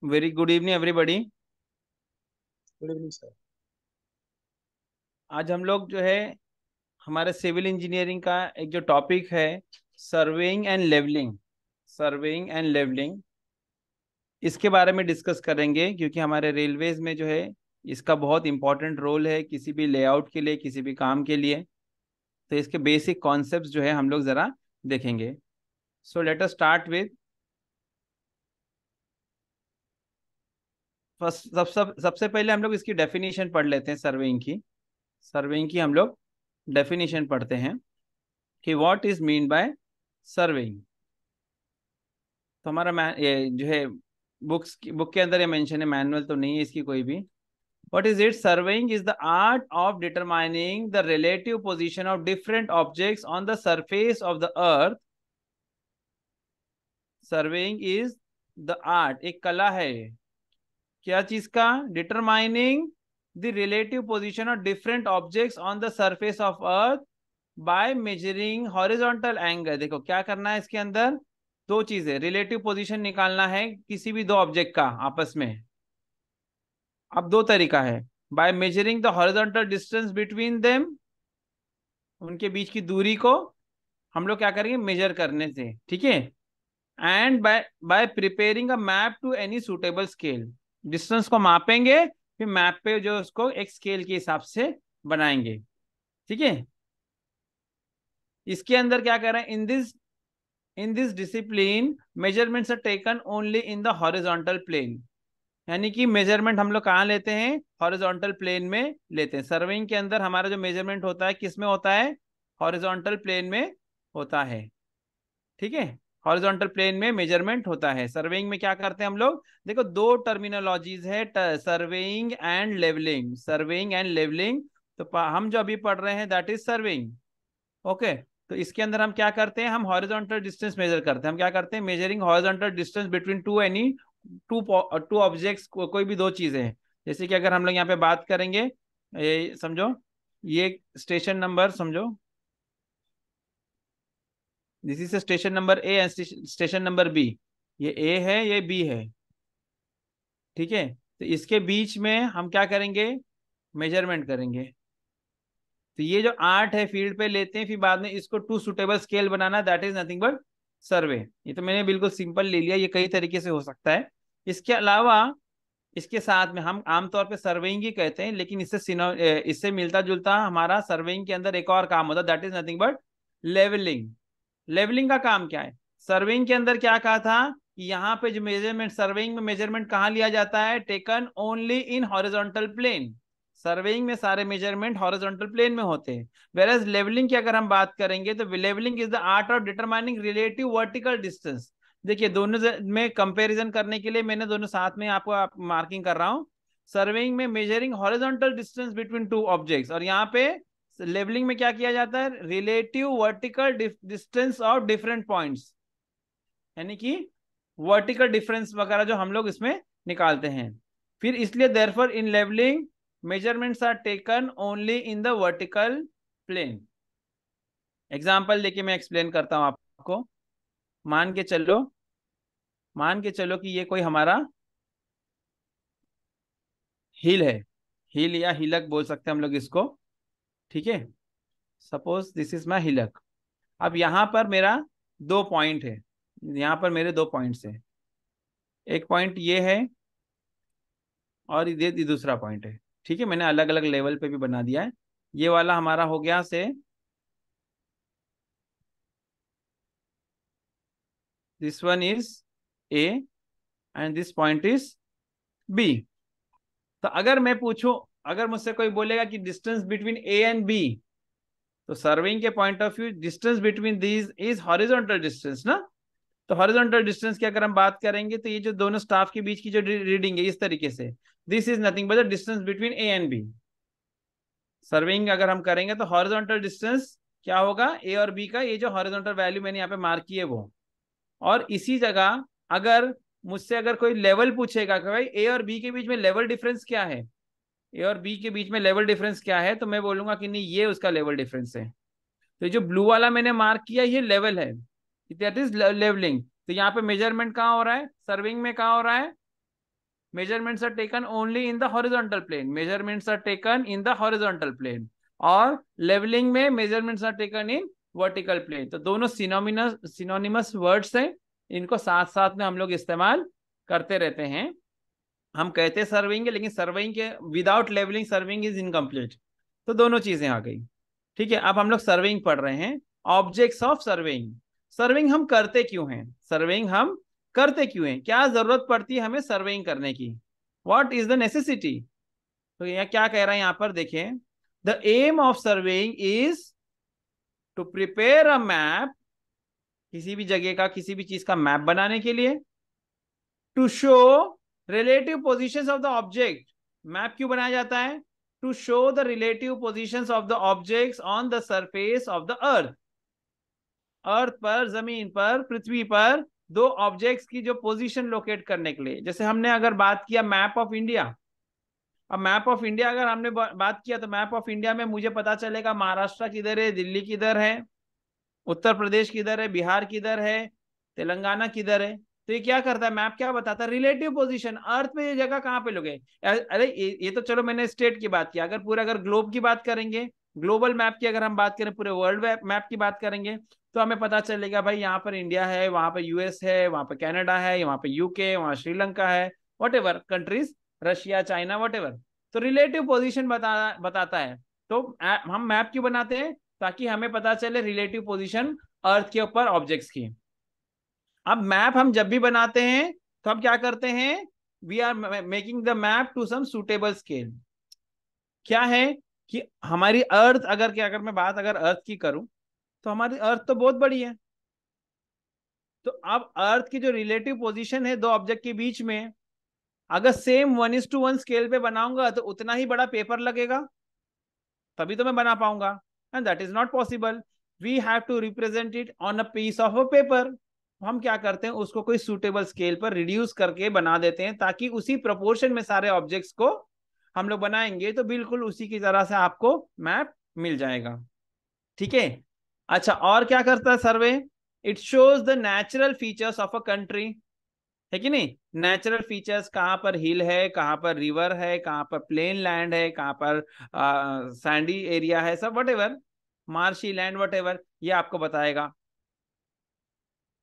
Very good evening everybody. Good evening sir. आज हम लोग जो है हमारे सिविल इंजीनियरिंग का एक जो टॉपिक है, surveying and levelling. Surveying and levelling इसके बारे में डिस्कस करेंगे, क्योंकि हमारे रेलवेज में जो है इसका बहुत इंपॉर्टेंट रोल है, किसी भी लेआउट के लिए, किसी भी काम के लिए। तो इसके बेसिक कॉन्सेप्ट्स जो है हम लोग ज़रा देखेंगे। So let us start with first. सबसे पहले हम लोग इसकी डेफिनेशन पढ़ लेते हैं, सर्वेइंग की। सर्वेइंग की हम लोग डेफिनेशन पढ़ते हैं कि what is mean bye surveying. तो हमारा ये जो है बुक के अंदर ये मेंशन है, मैनुअल तो नहीं है इसकी कोई भी। What is it? Surveying is the art of determining the relative position of different objects on the surface of the earth. Surveying is the art, एक कला है। क्या चीज का? Determining the relative position of different objects on the surface of earth by measuring horizontal angle. देखो क्या करना है इसके अंदर, दो चीजें, रिलेटिव पोजीशन निकालना है किसी भी दो ऑब्जेक्ट का आपस में। अब दो तरीका है, by measuring the horizontal distance between them, उनके बीच की दूरी को हम लोग क्या करेंगे, मेजर करने से, ठीक है। And by by preparing a map to any suitable scale, distance को मापेंगे, फिर मैप पे जो उसको एक स्केल के हिसाब से बनाएंगे, ठीक है। इसके अंदर क्या कर रहे हैं, in this discipline measurements are taken only in the horizontal plane. यानी कि मेजरमेंट हम लोग कहाँ लेते हैं, हॉरिजॉन्टल प्लेन में लेते हैं। सर्वेइंग के अंदर हमारा जो मेजरमेंट होता है किस में होता है, हॉरिजॉन्टल प्लेन में होता है, ठीक है। हॉरिजॉन्टल प्लेन में मेजरमेंट होता है। सर्वेइंग में क्या करते हैं हम लोग, देखो दो टर्मिनोलॉजीज है, surveying and levelling. Surveying and levelling, तो हम जो अभी पढ़ रहे हैं दैट इज सर्वेइंग, ओके। तो इसके अंदर हम क्या करते हैं, हम हॉरिजॉन्टल डिस्टेंस मेजर करते हैं। हम क्या करते हैं, measuring horizontal distance between two any two two objects, कोई भी दो चीजें हैं। जैसे कि अगर हम लोग यहाँ पे बात करेंगे, ये समझो, ये स्टेशन नंबर समझो, this is station number A and station number B. ये ए है, ये बी है, ठीक है। तो इसके बीच में हम क्या करेंगे, मेजरमेंट करेंगे। तो ये जो आर्ट है फील्ड पे लेते हैं, फिर बाद में इसको टू सुटेबल स्केल बनाना, that is nothing but survey. ये तो मैंने बिल्कुल सिंपल ले लिया, ये कई तरीके से हो सकता है। इसके अलावा इसके साथ में हम आमतौर पे सर्वेइंग ही कहते हैं, लेकिन इससे मिलता जुलता हमारा सर्वेइंग के अंदर एक और काम होता है, that is nothing but levelling. Levelling का काम क्या है, सर्वेइंग के अंदर क्या कहा था कि यहाँ पे जो मेजरमेंट, सर्वेइंग में मेजरमेंट कहाँ लिया जाता है, taken only in horizontal plane. Surveying में सारे मेजरमेंट हॉरिजॉन्टल प्लेन में होते हैं। वेरएज लेवलिंग की अगर हम बात करेंगे तो levelling is the art of determining relative vertical distance. देखिए दोनों में कंपैरिजन करने के लिए मैंने दोनों साथ में आपको मार्किंग कर रहा हूँ। सर्वेइंग में measuring horizontal distance between two objects, और यहाँ पे लेवलिंग में क्या किया जाता है, relative vertical distance of different points, यानी कि वर्टिकल डिफरेंस वगैरह जो हम लोग इसमें निकालते हैं। फिर इसलिए therefore in levelling measurements are taken only in the vertical plane. Example देके मैं एक्सप्लेन करता हूं आपको। मान के चलो, मान के चलो कि ये कोई हमारा हिल है, हिल या हिलक बोल सकते हैं हम लोग इसको, ठीक है। Suppose this is my hillock. अब यहाँ पर मेरा दो पॉइंट है, यहाँ पर मेरे दो पॉइंट्स है, एक पॉइंट ये है और ये दूसरा पॉइंट है, ठीक है। मैंने अलग अलग लेवल पे भी बना दिया है। ये वाला हमारा हो गया से, this one is A and this point is B. तो अगर मैं पूछूं, अगर मुझसे कोई बोलेगा कि distance between A and B, तो सर्विंग के point of view distance between these is horizontal distance ना। तो हॉरिजॉन्टल डिस्टेंस की अगर हम बात करेंगे तो ये जो दोनों स्टाफ के बीच की जो रीडिंग है इस तरीके से, this is nothing but the distance between A and B. Surveying अगर हम करेंगे तो हॉरिजॉन्टल डिस्टेंस क्या होगा, ए और बी का, ये जो हॉरिजॉन्टल वैल्यू मैंने यहाँ पे मार्क की है वो। और इसी जगह अगर मुझसे अगर कोई लेवल पूछेगा कि भाई ए और बी के बीच में लेवल डिफरेंस क्या है, ए और बी के बीच में लेवल डिफरेंस क्या है, तो मैं बोलूंगा कि नहीं ये उसका लेवल डिफरेंस है। तो जो ब्लू वाला मैंने मार्क किया ये लेवल है, दैट इज लेवलिंग। तो यहाँ पे मेजरमेंट कहाँ हो रहा है, सर्विंग में कहाँ हो रहा है, measurements are taken only in the horizontal plane, measurements are taken in the horizontal plane, और leveling में measurements are taken in vertical plane। तो दोनों synonymous words हैं, इनको साथ साथ में हम लोग इस्तेमाल करते रहते हैं। हम कहते सर्विंग है, लेकिन सर्विंग के without levelling surveying is incomplete. तो दोनों चीजें आ गई। ठीक है, अब हम लोग सर्विंग पढ़ रहे हैं। Objects of serving. सर्विंग हम करते क्यों हैं, सर्विंग हम करते क्यों हैं, क्या जरूरत पड़ती है हमें सर्विंग करने की, व्हाट इज द नेसेसिटी। तो यह क्या कह रहा है यहाँ पर देखें, the aim of surveying is to prepare a map, किसी भी जगह का किसी भी चीज का मैप बनाने के लिए, to show relative position of the object. Map क्यों बनाया जाता है, to show the relative position of the objects on the surface of the earth. Earth पर, जमीन पर, पृथ्वी पर दो ऑब्जेक्ट्स की जो पोजीशन लोकेट करने के लिए। जैसे हमने अगर बात किया मैप ऑफ इंडिया, अब मैप ऑफ इंडिया अगर हमने बात किया तो मैप ऑफ इंडिया में मुझे पता चलेगा महाराष्ट्र किधर है, दिल्ली किधर है, उत्तर प्रदेश किधर है, बिहार किधर है, तेलंगाना किधर है। तो ये क्या करता है, मैप क्या बताता है, रिलेटिव पोजीशन, अर्थ पे ये जगह कहाँ पे लोग है। अरे ये तो चलो मैंने स्टेट की बात की, अगर पूरा अगर ग्लोब की बात करेंगे, ग्लोबल मैप की अगर हम बात करें, पूरे वर्ल्ड मैप की बात करेंगे, तो हमें पता चलेगा भाई यहाँ पर इंडिया है, वहां पर यूएस है, वहां पर कनाडा है, वहां पर यूके, वहां श्रीलंका है, what ever countries, Russia, China, what ever. तो रिलेटिव पोजिशन बताता है। तो हम मैप क्यों बनाते हैं, ताकि हमें पता चले रिलेटिव पोजिशन अर्थ के ऊपर ऑब्जेक्ट्स की। अब मैप हम जब भी बनाते हैं तो हम क्या करते हैं, we are making the map to some suitable scale. क्या है कि हमारी अर्थ अगर क्या, अगर मैं बात अगर अर्थ की करूं तो हमारी अर्थ तो बहुत बड़ी है। तो अब अर्थ की जो रिलेटिव पोजीशन है दो ऑब्जेक्ट के बीच में, अगर सेम 1:1 स्केल पे बनाऊंगा तो उतना ही बड़ा पेपर लगेगा, तभी तो मैं बना पाऊंगा, and that is not possible. We have to represent it on a piece of a paper. हम क्या करते हैं, उसको कोई सूटेबल स्केल पर रिड्यूस करके बना देते हैं, ताकि उसी प्रोपोर्शन में सारे ऑब्जेक्ट्स को हम लोग बनाएंगे तो बिल्कुल उसी की तरह से आपको मैप मिल जाएगा। ठीक है, अच्छा और क्या करता है survey, it shows the natural features of a country, है कि नहीं। नेचुरल फीचर्स, कहाँ पर हिल है, कहाँ पर रिवर है, कहाँ पर प्लेन लैंड है, कहाँ पर सैंडी एरिया है, सब what ever, marshy land what ever, ये आपको बताएगा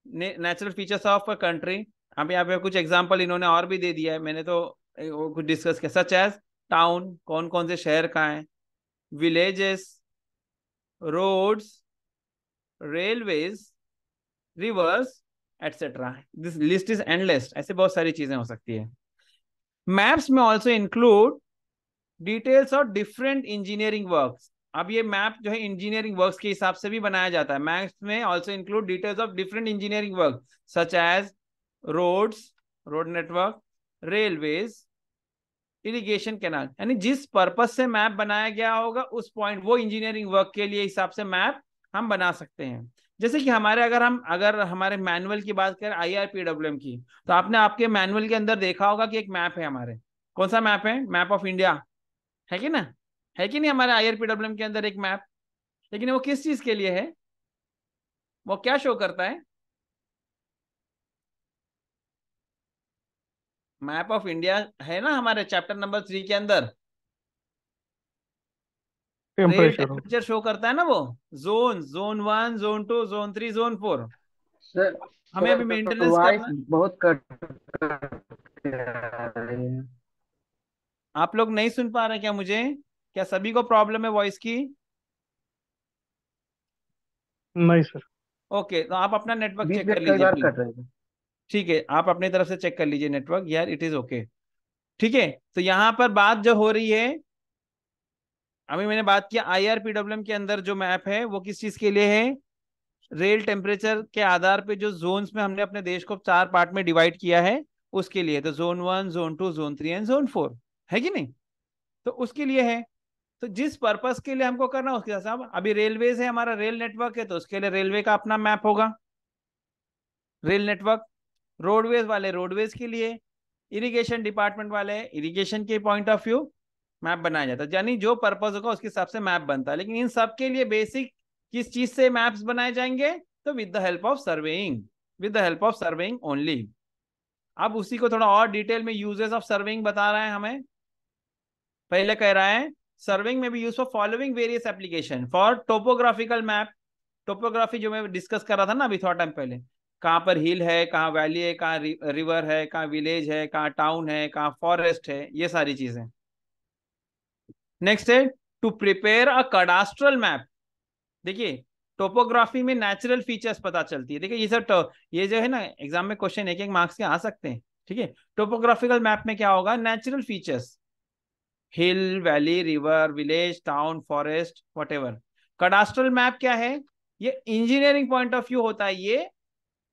natural features of a country. अब यहाँ पे कुछ एग्जांपल इन्होंने और भी दे दिया है, मैंने तो कुछ डिस्कस किया, सच एज टाउन, कौन कौन से शहर कहाँ है, villages, roads, railways, rivers, etcetera. This list is endless, ऐसे बहुत सारी चीजें हो सकती है। मैप्स में also include details of different engineering works. अब ये मैप जो है इंजीनियरिंग वर्क्स के हिसाब से भी बनाया जाता है। मैप्स में also include details of different engineering work such as roads, road network, railways, irrigation canal. यानी जिस पर्पज से मैप बनाया गया होगा उस पॉइंट, वो इंजीनियरिंग वर्क के लिए हिसाब से मैप हम बना सकते हैं। जैसे कि हमारे अगर हमारे मैनुअल की बात करें IRPWM की, तो आपने आपके मैनुअल के अंदर देखा होगा कि एक मैप है हमारे, कौन सा मैप है, मैप ऑफ इंडिया, है कि ना, है कि नहीं, हमारे IRPWM के अंदर एक मैप। लेकिन वो किस चीज के लिए है, वो क्या शो करता है, मैप ऑफ इंडिया है ना हमारे चैप्टर नंबर 3 के अंदर, रेल टेम्परेचर हो। टेम्परेचर शो करता है ना वो, zone 1, zone 2, zone 3, zone 4। Sir हमें अभी सर मेंटेनेंस वॉइस करना है। बहुत कट के आ रही है। आप लोग नहीं सुन पा रहे क्या मुझे, क्या सभी को प्रॉब्लम है वॉइस की। नहीं सर। ओके, तो आप अपना नेटवर्क बीच चेक में कर कई लीजिए बार प्लीज। कट रही है। ठीक है, आप अपनी तरफ से चेक कर लीजिए नेटवर्क, यार इट इज ओके। ठीक है, तो यहाँ पर बात जो हो रही है, अभी मैंने बात किया IRPWM के अंदर जो मैप है वो किस चीज के लिए है, रेल टेम्परेचर के आधार पे जो जोन्स में हमने अपने देश को 4 पार्ट में डिवाइड किया है उसके लिए। तो zone 1, zone 2, zone 3 and zone 4, है कि नहीं। तो उसके लिए है, तो जिस पर्पस के लिए हमको करना उसके हिसाब। अभी रेलवेज है हमारा, रेल नेटवर्क है, तो उसके लिए रेलवे का अपना मैप होगा, रेल नेटवर्क। रोडवेज वाले रोडवेज के लिए, इरिगेशन डिपार्टमेंट वाले इरिगेशन के पॉइंट ऑफ व्यू मैप बनाया जाता है। यानी जो पर्पज होगा उसके हिसाब से मैप बनता है। लेकिन इन सब के लिए बेसिक किस चीज से मैप्स बनाए जाएंगे, तो with the help of surveying, with the help of surveying only. अब उसी को थोड़ा और डिटेल में यूजेस ऑफ सर्विंग बता रहा है हमें। पहले कह रहा है सर्विंग में भी use for following various application for topographical map. Topography जो मैं डिस्कस कर रहा था ना अभी थोड़ा टाइम पहले, कहाँ पर हिल है, कहाँ वैली है, कहाँ रिवर है, कहाँ विलेज है, कहाँ टाउन है, कहाँ फॉरेस्ट है, ये सारी चीजें। नेक्स्ट है टू प्रिपेयर अ कडास्ट्रल मैप। देखिए टोपोग्राफी में नेचुरल फीचर्स पता चलती है। देखिए ये सब ये जो है ना एग्जाम में क्वेश्चन एक एक मार्क्स के आ सकते हैं। ठीक है, टोपोग्राफिकल मैप में क्या होगा, natural features, hill, valley, river, village, town, forest, whatever. Cadastral map क्या है, ये इंजीनियरिंग पॉइंट ऑफ व्यू होता है ये,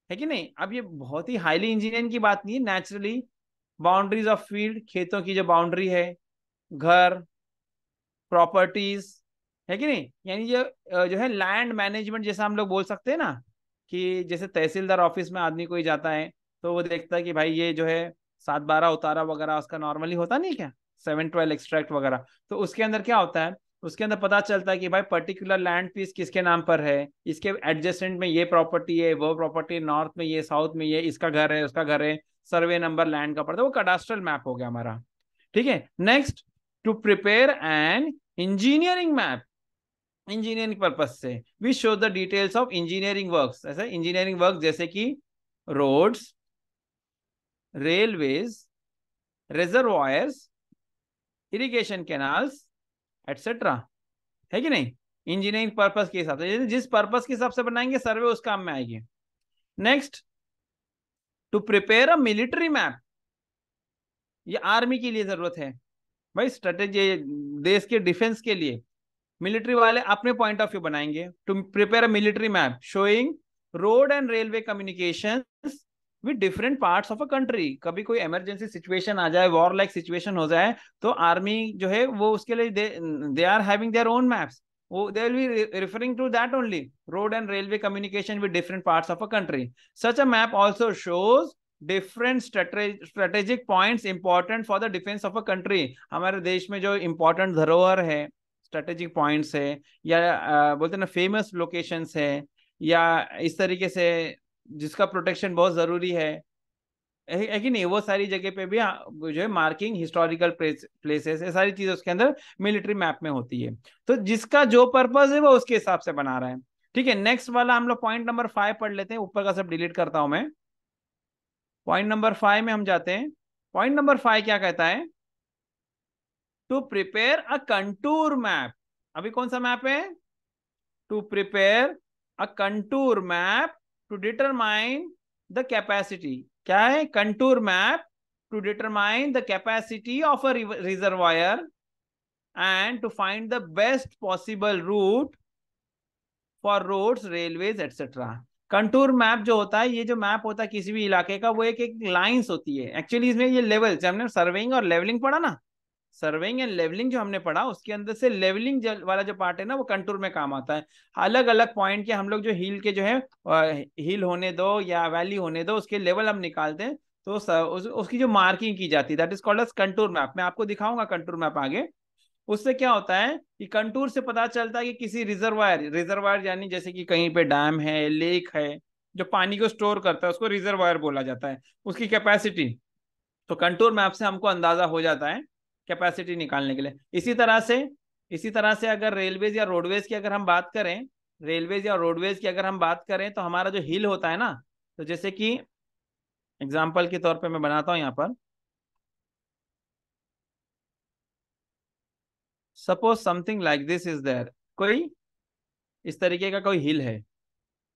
है कि नहीं। अब ये बहुत ही हाईली इंजीनियरिंग की बात नहीं है, नेचुरली बाउंड्रीज ऑफ फील्ड, खेतों की जो बाउंड्री है, घर, प्रॉपर्टीज, है कि नहीं। यानी जो है लैंड मैनेजमेंट जैसा हम लोग बोल सकते हैं ना, कि जैसे तहसीलदार ऑफिस में आदमी कोई जाता है तो वो देखता है कि भाई ये जो है 7/12 उतारा वगैरह उसका नॉर्मली होता नहीं क्या, 7/12 एक्सट्रैक्ट वगैरह। तो उसके अंदर क्या होता है, उसके अंदर पता चलता है कि भाई पर्टिकुलर लैंड पीस किसके नाम पर है, इसके एडजेसेंट में ये प्रॉपर्टी है, वो प्रॉपर्टी नॉर्थ में ये, साउथ में ये, इसका घर है, उसका घर है, सर्वे नंबर लैंड का पड़ता है, वो कडास्ट्रल मैप हो गया हमारा। ठीक है, next to prepare an engineering map. Engineering purpose से we show the details of engineering works. ऐसे इंजीनियरिंग वर्क जैसे कि roads, railways, reservoirs, irrigation canals, etcetera, है कि नहीं। इंजीनियरिंग पर्पज के हिसाब से, जिस पर्पज के हिसाब से बनाएंगे सर्वे उस काम में आएगी। Next to prepare a military map. ये आर्मी के लिए जरूरत है भाई, स्ट्रेटेजी, देश के डिफेंस के लिए मिलिट्री वाले अपने पॉइंट ऑफ व्यू बनाएंगे। To prepare a military map showing road and railway communication with different parts of a country. कभी कोई इमरजेंसी सिचुएशन आ जाए, वॉर लाइक सिचुएशन हो जाए, तो आर्मी जो है वो उसके लिए they are having their own maps, वो they will be referring to that only, road and railway communication with different parts of a country. Such a map also shows different strategic points important for the defence of a country. हमारे देश में जो important धरोहर है, strategic points है, या बोलते हैं ना फेमस लोकेशंस है, या इस तरीके से जिसका प्रोटेक्शन बहुत जरूरी है कि नहीं, वो सारी जगह पे भी जो है मार्किंग हिस्टोरिकल प्लेसेस, ये सारी चीजें उसके अंदर मिलिट्री मैप में होती है। तो जिसका जो पर्पज है वो उसके हिसाब से बना रहा है। ठीक है, नेक्स्ट वाला हम लोग पॉइंट नंबर 5 पढ़ लेते हैं, ऊपर का सब डिलीट करता हूं मैं। पॉइंट नंबर 5 में हम जाते हैं। पॉइंट नंबर 5 क्या कहता है, to prepare a contour map. अभी कौन सा मैप है, to prepare a contour map to determine the capacity। क्या है, contour map to determine the capacity of a reservoir and to find the best possible route for roads, railways, etc। Contour map जो होता है, ये जो map होता है किसी भी इलाके का, वो एक एक लाइंस होती है एक्चुअली। इसमें ये लेवल, जब हमने सर्वेइंग और लेवलिंग पढ़ा ना, सर्वेइंग एंड लेवलिंग जो हमने पढ़ा, उसके अंदर से लेवलिंग वाला जो पार्ट है ना, वो कंटूर में काम आता है। अलग अलग पॉइंट के हम लोग जो हिल के जो है, हिल होने दो या वैली होने दो, उसके लेवल हम निकालते हैं, तो उसकी जो मार्किंग की जाती है that is called as contour map. मैं आपको दिखाऊंगा कंटूर मैप आगे। उससे क्या होता है कि कंटूर से पता चलता है कि किसी रिजर्वायर, रिजर्वायर यानी जैसे कि कहीं पे डैम है, लेक है, जो पानी को स्टोर करता है उसको रिजर्वायर बोला जाता है, उसकी कैपेसिटी। तो कंटूर मैप से हमको अंदाजा हो जाता है कैपेसिटी निकालने के लिए। इसी तरह से अगर रेलवेज या रोडवेज की अगर हम बात करें, रेलवेज या रोडवेज की अगर हम बात करें, तो हमारा जो हिल होता है ना, तो जैसे कि एग्जाम्पल के तौर पे मैं बनाता हूं यहाँ पर, suppose something like this is there. कोई इस तरीके का कोई हिल है,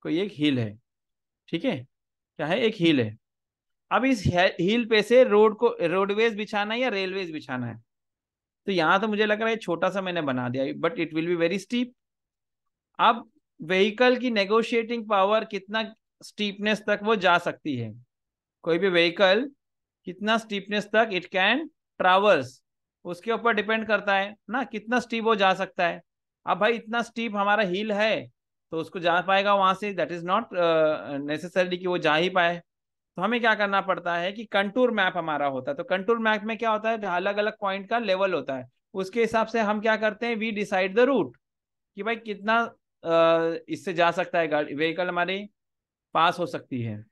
कोई एक हिल है, ठीक है, क्या है, एक हिल है। अब इस हिल पे से रोड को रोडवेज बिछाना है या रेलवेज बिछाना है। तो यहां तो मुझे लग रहा है छोटा सा मैंने बना दिया, but it will be very steep. अब व्हीकल की नेगोशिएटिंग पावर कितना स्टीपनेस तक वो जा सकती है, कोई भी व्हीकल कितना स्टीपनेस तक इट कैन ट्रैवर्स, उसके ऊपर डिपेंड करता है ना, कितना स्टीप वो जा सकता है। अब भाई इतना स्टीप हमारा हिल है, तो उसको जा पाएगा वहां से, दैट इज नॉट नेसेसरली कि वो जा ही पाए। तो हमें क्या करना पड़ता है कि कंटूर मैप हमारा होता है। तो कंटूर मैप में क्या होता है, अलग अलग पॉइंट का लेवल होता है, उसके हिसाब से हम क्या करते हैं, वी डिसाइड द रूट, कि भाई कितना इससे जा सकता है, गाड़ी व्हीकल हमारी पास हो सकती है।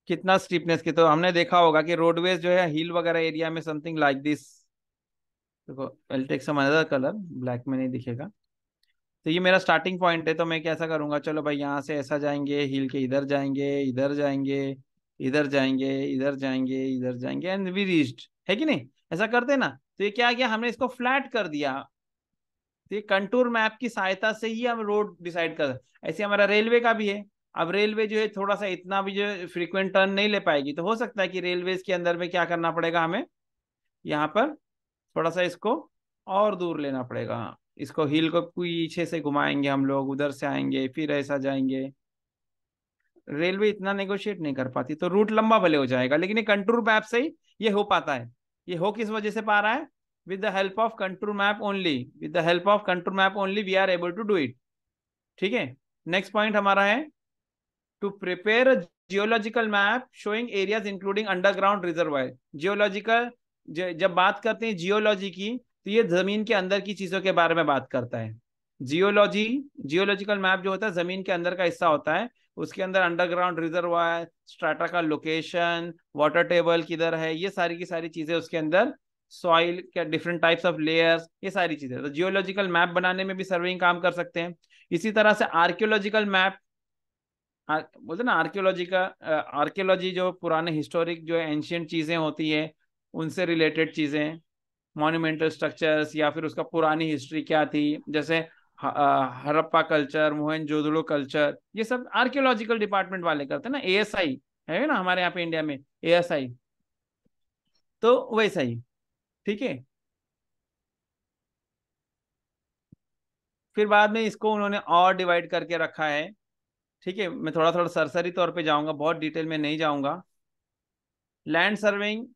कितना स्टीपनेस की, तो हमने देखा होगा कि रोडवेज जो है हिल वगैरह एरिया में समथिंग लाइक दिस। देखो I take some another colour, black में नहीं दिखेगा। तो ये मेरा स्टार्टिंग पॉइंट है, तो मैं कैसा करूंगा, चलो भाई यहाँ से ऐसा जाएंगे, हिल के इधर जाएंगे, इधर जाएंगे, इधर जाएंगे, इधर जाएंगे, इधर जाएंगे, एंड वी रीच्ड, है कि नहीं? ऐसा करते ना, तो ये क्या किया हमने, इसको फ्लैट कर दिया। तो ये कंटूर मैप की सहायता से ही हम रोड डिसाइड कर, ऐसे हमारा रेलवे का भी है। अब रेलवे जो है थोड़ा सा इतना भी जो फ्रीक्वेंट टर्न नहीं ले पाएगी, तो हो सकता है कि रेलवेज के अंदर में क्या करना पड़ेगा हमें, यहाँ पर थोड़ा सा इसको और दूर लेना पड़ेगा। इसको हिल को पीछे से घुमाएंगे हम लोग, उधर से आएंगे, फिर ऐसा जाएंगे। रेलवे इतना नेगोशिएट नहीं कर पाती, तो रूट लंबा भले हो जाएगा, लेकिन ये कंटूर मैप से ही ये हो पाता है। ये हो किस वजह से पा रहा है? With the help of contour map only, with the help of contour map only we are able to do it. ठीक है। नेक्स्ट पॉइंट हमारा है to prepare geological map showing areas including underground reservoir. Geological, जब बात करते हैं geology की, तो ये जमीन के अंदर की चीजों के बारे में बात करता है। जियोलॉजी, जियोलॉजिकल मैप जो होता है जमीन के अंदर का हिस्सा होता है। उसके अंदर अंडरग्राउंड रिजर्वायर, स्ट्राटा का लोकेशन, वाटर टेबल किधर है, ये सारी की सारी चीजें उसके अंदर, सॉइल क्या डिफरेंट टाइप्स ऑफ लेयर्स, ये सारी चीजें। तो जियोलॉजिकल मैप बनाने में भी सर्वेइंग काम कर सकते हैं। इसी तरह से आर्कियोलॉजिकल मैप, बोलते ना आर्कियोलॉजी का, आर्कियोलॉजी जो पुराने हिस्टोरिक जो एंशियंट चीजें होती है, उनसे रिलेटेड चीजें, मॉन्यूमेंटल स्ट्रक्चर्स, या फिर उसका पुरानी हिस्ट्री क्या थी, जैसे हड़प्पा कल्चर, मोहनजोदड़ो कल्चर, ये सब आर्कियोलॉजिकल डिपार्टमेंट वाले करते हैं ना। एएसआई है ना हमारे यहाँ पे इंडिया में, एएसआई, तो वैसा ही। ठीक है। फिर बाद में इसको उन्होंने और डिवाइड करके रखा है। ठीक है, मैं थोड़ा थोड़ा सरसरी तौर पे जाऊंगा, बहुत डिटेल में नहीं जाऊंगा। लैंड सर्वेइंग,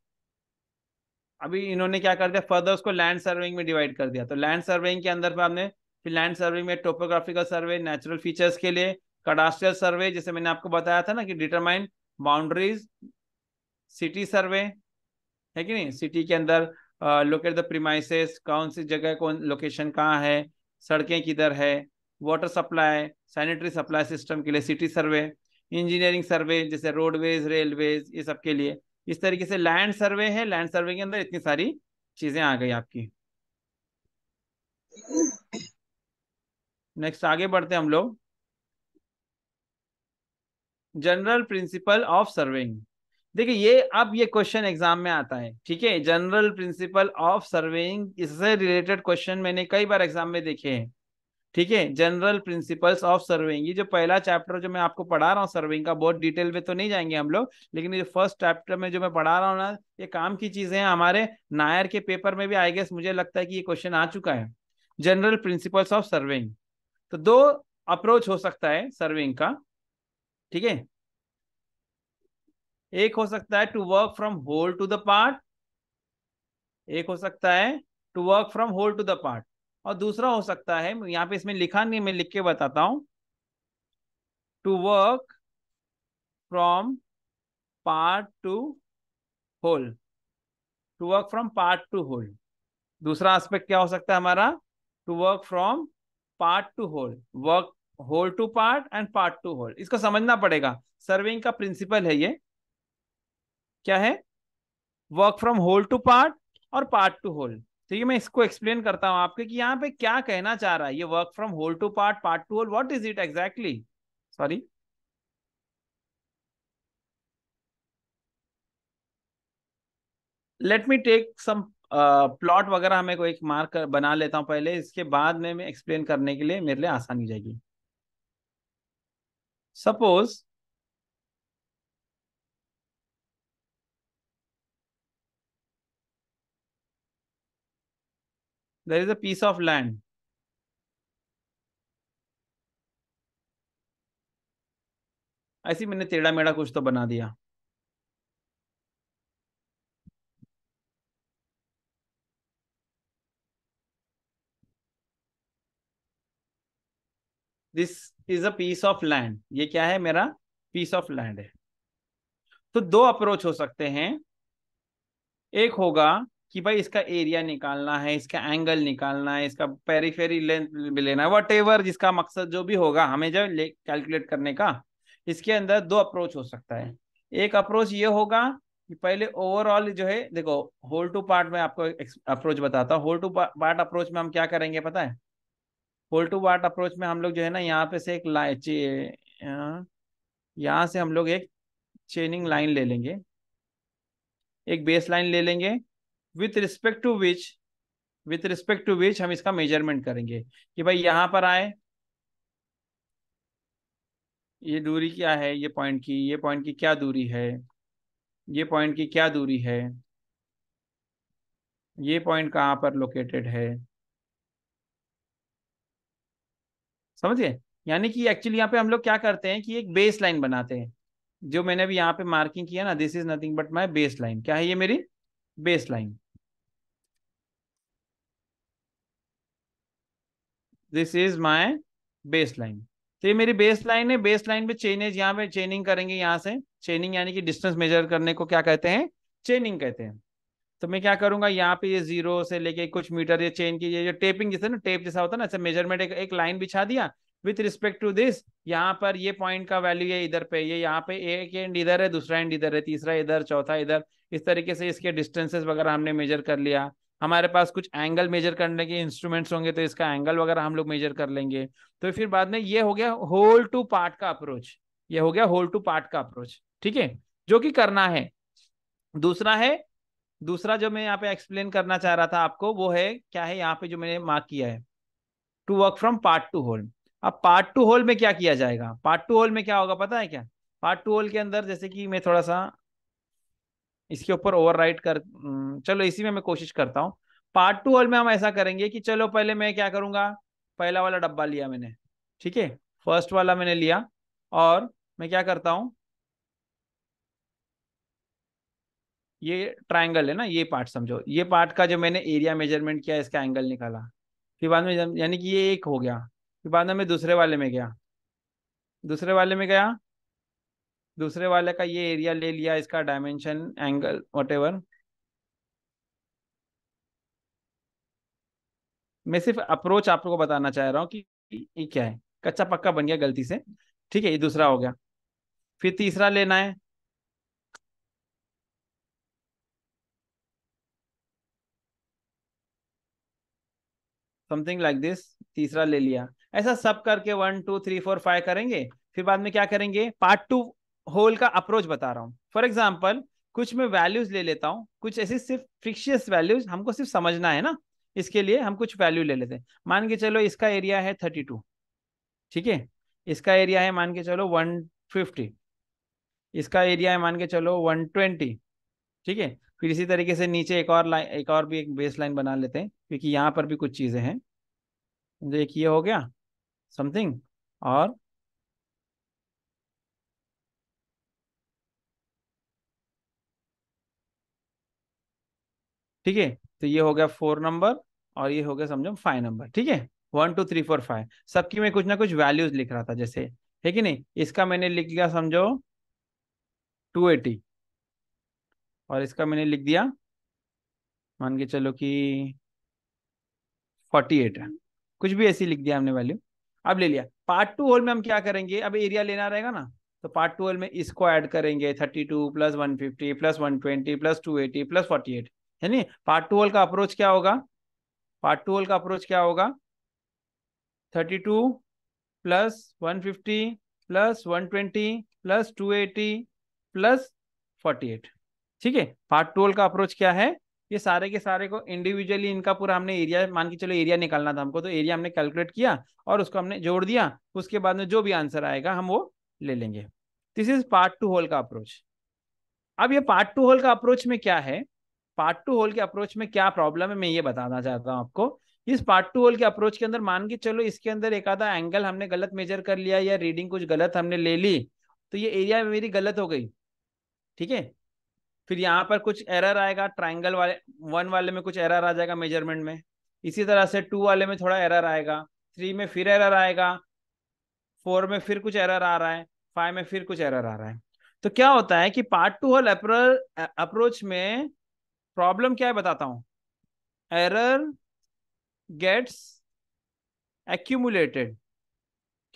अभी इन्होंने क्या कर दिया, फर्दर उसको लैंड सर्वेइंग में डिवाइड कर दिया। तो लैंड सर्वेइंग के अंदर पे आपने, फिर लैंड सर्वेइंग में टोपोग्राफिकल सर्वे, नेचुरल फीचर्स के लिए कडास्ट्रियल सर्वे, जैसे मैंने आपको बताया था ना कि डिटरमाइन बाउंड्रीज, सिटी सर्वे, है कि नहीं, सिटी के अंदर लोकेट द प्रीमाइसेस, कौन सी जगह, कौन लोकेशन कहाँ है, सड़कें किधर है, water supply, sanitary supply system के लिए सिटी सर्वे, इंजीनियरिंग सर्वे जैसे रोडवेज, रेलवेज, ये सब के लिए। इस तरीके से लैंड सर्वे है। लैंड सर्वे के अंदर इतनी सारी चीजें आ गई आपकी। नेक्स्ट आगे बढ़ते हैं हम लोग। General principle of surveying. देखिए ये, अब ये क्वेश्चन एग्जाम में आता है। ठीक है, जनरल प्रिंसिपल ऑफ सर्वेइंग, इससे रिलेटेड क्वेश्चन मैंने कई बार एग्जाम में देखे हैं। ठीक है, जनरल प्रिंसिपल्स ऑफ सर्वेइंग, ये जो पहला चैप्टर जो मैं आपको पढ़ा रहा हूँ सर्वेइंग का, बहुत डिटेल में तो नहीं जाएंगे हम लोग, लेकिन ये फर्स्ट चैप्टर में जो मैं पढ़ा रहा हूँ ना, ये काम की चीजें हैं। हमारे नायर के पेपर में भी आई गेस मुझे लगता है कि ये क्वेश्चन आ चुका है, जनरल प्रिंसिपल्स ऑफ सर्वेइंग। तो दो अप्रोच हो सकता है सर्वेइंग का। ठीक है, एक हो सकता है to work from whole to the part, एक हो सकता है to work from whole to the part, और दूसरा हो सकता है, यहाँ पे इसमें लिखा नहीं, मैं लिख के बताता हूं, to work from part to whole, to work from part to whole. दूसरा एस्पेक्ट क्या हो सकता है हमारा, to work from part to whole, work whole to part and part to whole. इसको समझना पड़ेगा, सर्विंग का प्रिंसिपल है ये, क्या है, work from whole to part और पार्ट टू होल। तो ये मैं इसको एक्सप्लेन करता हूं आपके कि यहाँ पे क्या कहना चाह रहा है ये work from whole to part, part to whole, what is it exactly. Sorry, let me take some plot वगैरह, हमें को एक मार्क बना लेता हूं पहले, इसके बाद में मैं एक्सप्लेन करने के लिए मेरे लिए आसानी हो जाएगी। Suppose there is a piece of land, ऐसी मैंने टेढ़ा मेढ़ा कुछ तो बना दिया। This is a piece of land, ये क्या है, मेरा पीस ऑफ लैंड है। तो दो अप्रोच हो सकते हैं। एक होगा कि भाई इसका एरिया निकालना है, इसका एंगल निकालना है, इसका पेरिफेरी लेंथ भी लेना है, वट एवर जिसका मकसद जो भी होगा हमें जो कैलकुलेट करने का। इसके अंदर दो अप्रोच हो सकता है। एक अप्रोच ये होगा कि पहले ओवरऑल जो है, देखो होल टू पार्ट में आपको अप्रोच बताता हूँ। होल टू पार्ट अप्रोच में हम क्या करेंगे पता है? होल टू पार्ट अप्रोच में हम लोग जो है ना, यहाँ पे से एक यहाँ से हम लोग एक चेनिंग लाइन ले लेंगे, एक बेस लाइन ले लेंगे, विथ रिस्पेक्ट टू विच हम इसका मेजरमेंट करेंगे कि भाई यहाँ पर आए, ये दूरी क्या है, ये पॉइंट की क्या दूरी है, ये पॉइंट की क्या दूरी है, ये पॉइंट कहाँ पर लोकेटेड है। समझिए? यानी कि एक्चुअली यहाँ पे हम लोग क्या करते हैं कि एक बेस लाइन बनाते हैं। जो मैंने अभी यहाँ पे मार्किंग किया ना, this is nothing but my base line. क्या है ये? मेरी base line. This is my base line. तो ये मेरी बेस लाइन है। बेस लाइन पे चेनेज, यहाँ पे चेनिंग करेंगे, यहाँ से चेनिंग यानी कि डिस्टेंस मेजर करने को क्या कहते हैं? चेनिंग कहते हैं। तो मैं क्या करूंगा, यहाँ पे ये 0 से लेके कुछ मीटर ये चेन की, ये जो टेपिंग जैसे ना, टेप जैसा होता है ना, ऐसे मेजरमेंट एक लाइन बिछा दिया विथ रिस्पेक्ट टू दिस। यहाँ पर ये पॉइंट का वैल्यू ये इधर पे, ये यहाँ पे एक एंड इधर है, दूसरा एंड इधर है, तीसरा इधर, चौथा इधर। इस तरीके से इसके डिस्टेंसेस वगैरह हमने मेजर कर लिया। हमारे पास कुछ एंगल मेजर करने के इंस्ट्रूमेंट्स होंगे, तो इसका एंगल वगैरह हम लोग मेजर कर लेंगे। तो फिर बाद में ये हो गया होल टू पार्ट का अप्रोच। ये हो गया होल टू पार्ट का अप्रोच। ठीक है, जो कि करना है। दूसरा है, दूसरा जो मैं यहाँ पे एक्सप्लेन करना चाह रहा था आपको, वो है क्या है, यहाँ पे जो मैंने मार्क किया है, to work from part to whole. अब पार्ट टू होल में क्या किया जाएगा? पार्ट टू होल में क्या होगा पता है क्या? पार्ट टू होल के अंदर जैसे कि मैं थोड़ा सा इसके ऊपर ओवरराइट कर, चलो इसी में मैं कोशिश करता हूँ। पार्ट टू होल में हम ऐसा करेंगे कि चलो पहले मैं क्या करूंगा, पहला वाला डब्बा लिया मैंने, ठीक है, फर्स्ट वाला मैंने लिया, और मैं क्या करता हूँ, ये ट्रायंगल है ना, ये पार्ट समझो, ये पार्ट का जो मैंने एरिया मेजरमेंट किया, इसका एंगल निकाला। फिर बाद में यानी कि ये एक हो गया। फिर बाद में मैं दूसरे वाले में गया, दूसरे वाले में गया, दूसरे वाले का ये एरिया ले लिया, इसका डायमेंशन, एंगल, वटेवर। मैं सिर्फ अप्रोच आपको बताना चाह रहा हूँ कि ये क्या है, कच्चा पक्का बन गया गलती से। ठीक है, ये दूसरा हो गया। फिर तीसरा लेना है, समथिंग लाइक दिस, तीसरा ले लिया। ऐसा सब करके 1 2 3 4 5 करेंगे। फिर बाद में क्या करेंगे, पार्ट टू होल का अप्रोच बता रहा हूँ। फॉर एग्जाम्पल कुछ मैं वैल्यूज ले लेता हूँ, कुछ ऐसी सिर्फ फिक्शियस वैल्यूज, हमको सिर्फ समझना है ना, इसके लिए हम कुछ वैल्यू ले लेते हैं। मान के चलो इसका एरिया है 32, ठीक है, इसका एरिया है मान के चलो 150, इसका एरिया है मान के चलो 120। ठीक है, फिर इसी तरीके से नीचे एक और लाइन, एक और भी एक बेस लाइन बना लेते हैं, क्योंकि यहाँ पर भी कुछ चीजें हैं। तो एक ये हो गया समथिंग, और ठीक है, तो ये हो गया 4 नंबर, और ये हो गया समझो 5 नंबर। ठीक है, 1 2 3 4 5 सबकी मैं कुछ ना कुछ वैल्यूज लिख रहा था जैसे, है कि नहीं? इसका मैंने लिख लिया समझो 280, और इसका मैंने लिख दिया मान के चलो कि 48 है, कुछ भी ऐसी लिख दिया हमने वैल्यू। अब ले लिया। पार्ट टू होल में हम क्या करेंगे, अब एरिया लेना रहेगा ना, तो पार्ट टू होल में इसको ऐड करेंगे, 32 प्लस 150 प्लस 120 प्लस 280 प्लस 48, है नहीं? पार्ट टू होल का अप्रोच क्या होगा? पार्ट टू होल का अप्रोच क्या होगा? 32 प्लस 150 प्लस 120 प्लस 280 प्लस 48। ठीक है, पार्ट टू होल का अप्रोच क्या है? ये सारे के सारे को इंडिविजुअली, इनका पूरा हमने एरिया, मान के चलो एरिया निकालना था हमको, तो एरिया हमने कैलकुलेट किया और उसको हमने जोड़ दिया। उसके बाद में जो भी आंसर आएगा हम वो ले लेंगे। This is part to whole का अप्रोच। अब ये पार्ट टू होल का अप्रोच में क्या है, पार्ट टू होल के अप्रोच में क्या प्रॉब्लम है, मैं ये बताना चाहता हूँ आपको। इस पार्ट टू होल के अप्रोच के अंदर मान के चलो इसके अंदर एक आधा एंगल हमने गलत मेजर कर लिया, या रीडिंग कुछ गलत हमने ले ली, तो ये एरिया मेरी गलत हो गई। ठीक है, फिर यहाँ पर कुछ एरर आएगा, ट्राइंगल वाले 1 वाले में कुछ एरर आ जाएगा मेजरमेंट में, इसी तरह से 2 वाले में थोड़ा एरर आएगा, 3 में फिर एरर आएगा, 4 में फिर कुछ एरर आ रहा है, 5 में फिर कुछ एरर आ रहा है। तो क्या होता है कि पार्ट टू होल अप्रोच में प्रॉब्लम क्या है बताता हूं। Error gets accumulated.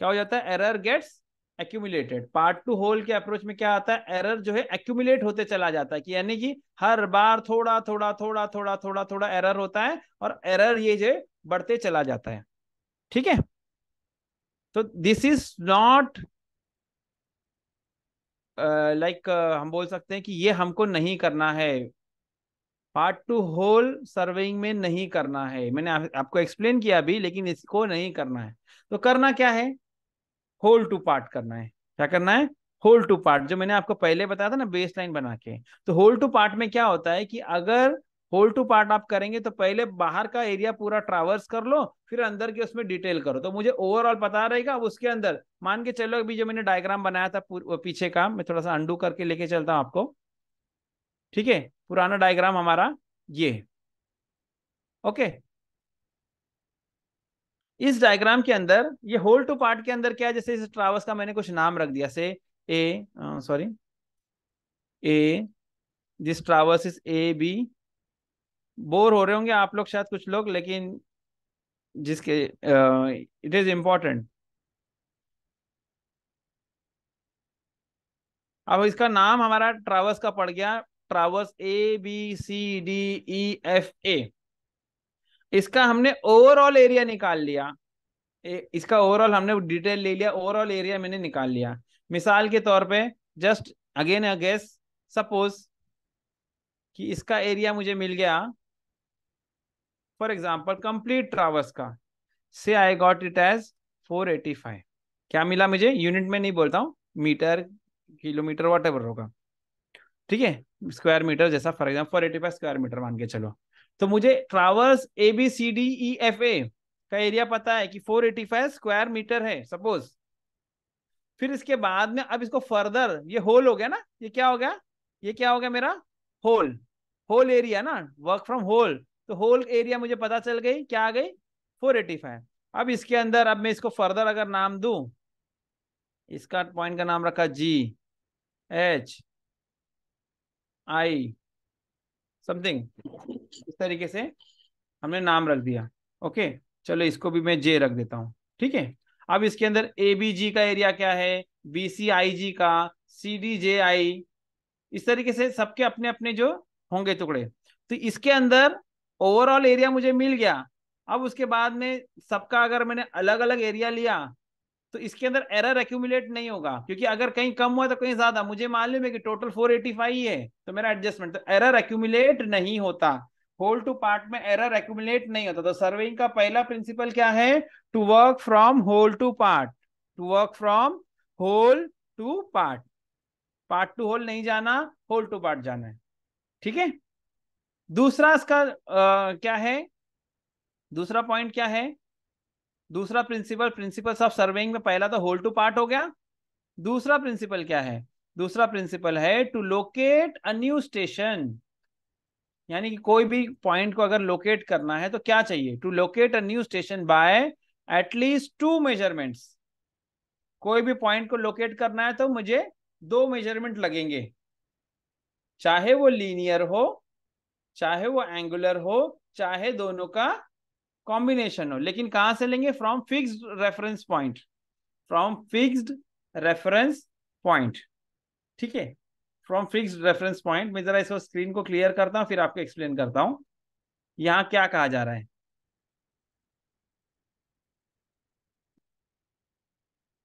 क्या हो जाता है? Error gets accumulated. Part to whole के अप्रोच में क्या आता है, एरर जो है एक्यूमुलेट होते चला जाता है, कि यानी कि हर बार थोड़ा थोड़ा थोड़ा थोड़ा थोड़ा थोड़ा एरर होता है, और एरर ये जो है बढ़ते चला जाता है। ठीक है, तो दिस इज नॉट लाइक हम बोल सकते हैं कि ये हमको नहीं करना है, पार्ट टू होल सर्वेइंग में नहीं करना है। मैंने आपको एक्सप्लेन किया अभी, लेकिन इसको नहीं करना है। तो करना क्या है, होल टू पार्ट करना है। क्या करना है, होल टू पार्ट, जो मैंने आपको पहले बताया था ना बेस लाइन बना के। तो होल टू पार्ट में क्या होता है कि अगर होल टू पार्ट आप करेंगे तो पहले बाहर का एरिया पूरा ट्रावर्स कर लो, फिर अंदर के उसमें डिटेल करो, तो मुझे ओवरऑल पता रहेगा। अब उसके अंदर मान के चलो, अभी जो मैंने डायग्राम बनाया था पीछे का, मैं थोड़ा सा अंडू करके लेके चलता हूँ आपको। ठीक है, पुराना डायग्राम हमारा ये, ओके। इस डायग्राम के अंदर ये होल टू पार्ट के अंदर क्या है, जैसे इस ट्रावर्स का मैंने कुछ नाम रख दिया, say A, sorry, A, this traverse is A B. Bore हो रहे होंगे आप लोग शायद कुछ लोग, लेकिन जिसके इट इज इम्पोर्टेंट। अब इसका नाम हमारा ट्रावर्स का पड़ गया, traverse A B C D E F A. इसका हमने ओवरऑल एरिया निकाल लिया, इसका ओवरऑल हमने डिटेल ले लिया, ओवरऑल एरिया मैंने निकाल लिया। मिसाल के तौर पे just again a guess, suppose कि इसका एरिया मुझे मिल गया, फॉर एग्जांपल कंप्लीट ट्रावर्स का, से आई गॉट इट एज 485। क्या मिला मुझे, यूनिट में नहीं बोलता हूँ, मीटर, किलोमीटर, वॉट एवर होगा, ठीक है, स्क्वायर मीटर जैसा, फॉर एग्जाम्पल 485 स्क्वायर मीटर मान के चलो। तो मुझे traverse A B C D E F A का एरिया पता है कि 485 स्क्वायर मीटर है सपोज। फिर इसके बाद में अब इसको फर्दर, ये होल हो गया ना, ये क्या हो गया, ये क्या हो गया मेरा, होल, होल एरिया ना, वर्क फ्रॉम होल। तो होल एरिया मुझे पता चल गई, क्या आ गई, 485। अब इसके अंदर, अब मैं इसको फर्दर अगर नाम दूं, इसका पॉइंट का नाम रखा जी एच आई समथिंग, इस तरीके से हमने नाम रख दिया। ओके, चलो इसको भी मैं जे रख देता हूं। ठीक है, अब इसके अंदर ए बी जी का एरिया क्या है, बी सी आई जी का, सी डी जे आई, इस तरीके से सबके अपने अपने जो होंगे टुकड़े। तो इसके अंदर ओवरऑल एरिया मुझे मिल गया। अब उसके बाद में सबका अगर मैंने अलग अलग एरिया लिया, तो इसके अंदर एरर एक्यूमुलेट नहीं होगा, क्योंकि अगर कहीं कम हुआ तो कहीं ज्यादा, मुझे मालूम है कि टोटल 485 ही है, तो मेरा एडजस्टमेंट, तो एरर एक्यूमुलेट नहीं होता। होल टू पार्ट में एरर एक्यूमुलेट नहीं होता। तो सर्वेइंग का पहला प्रिंसिपल क्या है, to work from whole to part, to work from whole to part, part to whole नहीं जाना, होल टू पार्ट जाना है। ठीक है, दूसरा इसका क्या है, दूसरा पॉइंट क्या है, दूसरा प्रिंसिपल, प्रिंसिपल्स ऑफ सर्वेइंग में पहला तो होल टू पार्ट हो गया। दूसरा प्रिंसिपल क्या है, दूसरा प्रिंसिपल है to locate a new station. यानी कि कोई भी पॉइंट को अगर लोकेट करना है तो क्या चाहिए, to locate a new station by at least 2 measurements. कोई भी पॉइंट को लोकेट करना है तो मुझे 2 मेजरमेंट लगेंगे, चाहे वो लीनियर हो, चाहे वो एंगुलर हो, चाहे दोनों का कॉम्बिनेशन हो, लेकिन कहां से लेंगे, from fixed reference point, from fixed reference point. ठीक है, फ्रॉम फिक्स्ड रेफरेंस पॉइंट। मैं जरा इसको स्क्रीन को क्लियर करता हूं, फिर आपको एक्सप्लेन करता हूं यहां क्या कहा जा रहा है।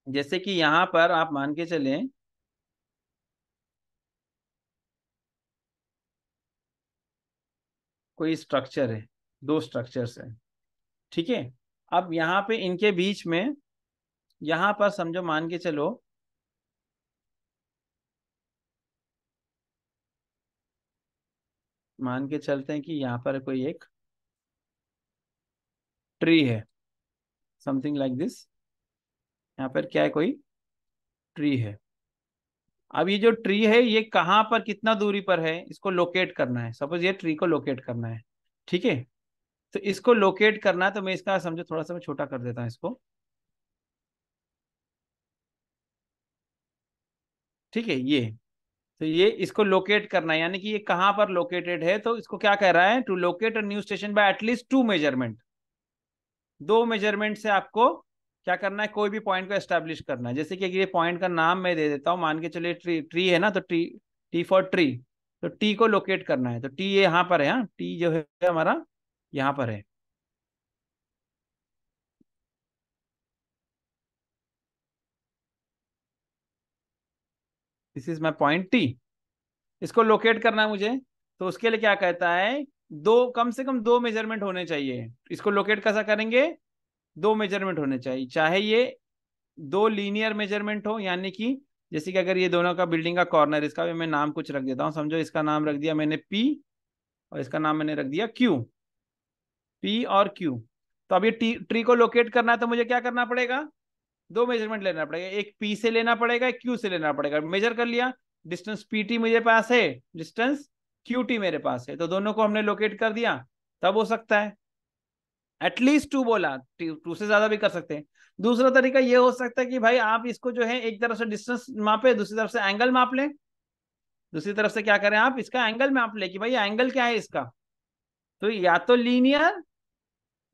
जैसे कि यहां पर आप मान के चलें, कोई स्ट्रक्चर है, 2 स्ट्रक्चर्स है, ठीक है। अब यहाँ पे इनके बीच में, यहां पर समझो मान के चलो, मान के चलते हैं कि यहाँ पर कोई एक ट्री है, समथिंग लाइक दिस। यहाँ पर क्या है, कोई ट्री है। अब ये जो ट्री है ये कहाँ पर कितना दूरी पर है, इसको लोकेट करना है। सपोज ये ट्री को लोकेट करना है, ठीक है। तो इसको लोकेट करना है, तो मैं इसका समझो थोड़ा सा मैं छोटा कर देता हूँ इसको, ठीक है। ये, तो ये इसको लोकेट करना है, यानी कि ये कहाँ पर लोकेटेड है, तो इसको क्या कह रहा है, to locate a new station by at least 2 measurement. 2 measurement से आपको क्या करना है, कोई भी पॉइंट को एस्टेब्लिश करना है। जैसे कि ये पॉइंट का नाम मैं दे देता हूँ, मान के चलिए ट्री ट्री है ना, तो टी, टी फॉर ट्री, तो टी को लोकेट करना है। तो टी ये यहाँ पर है, हाँ टी जो है हमारा यहाँ पर है। This is my point T, इसको लोकेट करना है मुझे। तो उसके लिए क्या कहता है, दो, कम से कम दो मेजरमेंट होने चाहिए। इसको लोकेट कैसा करेंगे, दो मेजरमेंट होने चाहिए, चाहे ये दो लीनियर मेजरमेंट हो, यानी कि जैसे कि अगर ये दोनों का बिल्डिंग का कॉर्नर, इसका भी मैं नाम कुछ रख देता हूँ, समझो इसका नाम रख दिया मैंने पी, और इसका नाम मैंने रख दिया क्यू, पी और क्यू। तो अब ये ट्री को लोकेट करना है, तो मुझे क्या करना पड़ेगा, दो मेजरमेंट लेना पड़ेगा, एक पी से लेना पड़ेगा, एक क्यू से लेना पड़ेगा। मेजर कर लिया, डिस्टेंस पी टी मेरे पास है, डिस्टेंस क्यू टी मेरे पास है, तो दोनों को हमने लोकेट कर दिया। तब हो सकता है एटलीस्ट टू बोला, टू से ज्यादा भी कर सकते हैं। दूसरा तरीका ये हो सकता है कि भाई आप इसको जो है एक तरफ से डिस्टेंस मापे, दूसरी तरफ से एंगल माप लें। दूसरी तरफ से क्या करें, आप इसका एंगल माप ले कि भाई एंगल क्या है इसका। तो या तो लीनियर,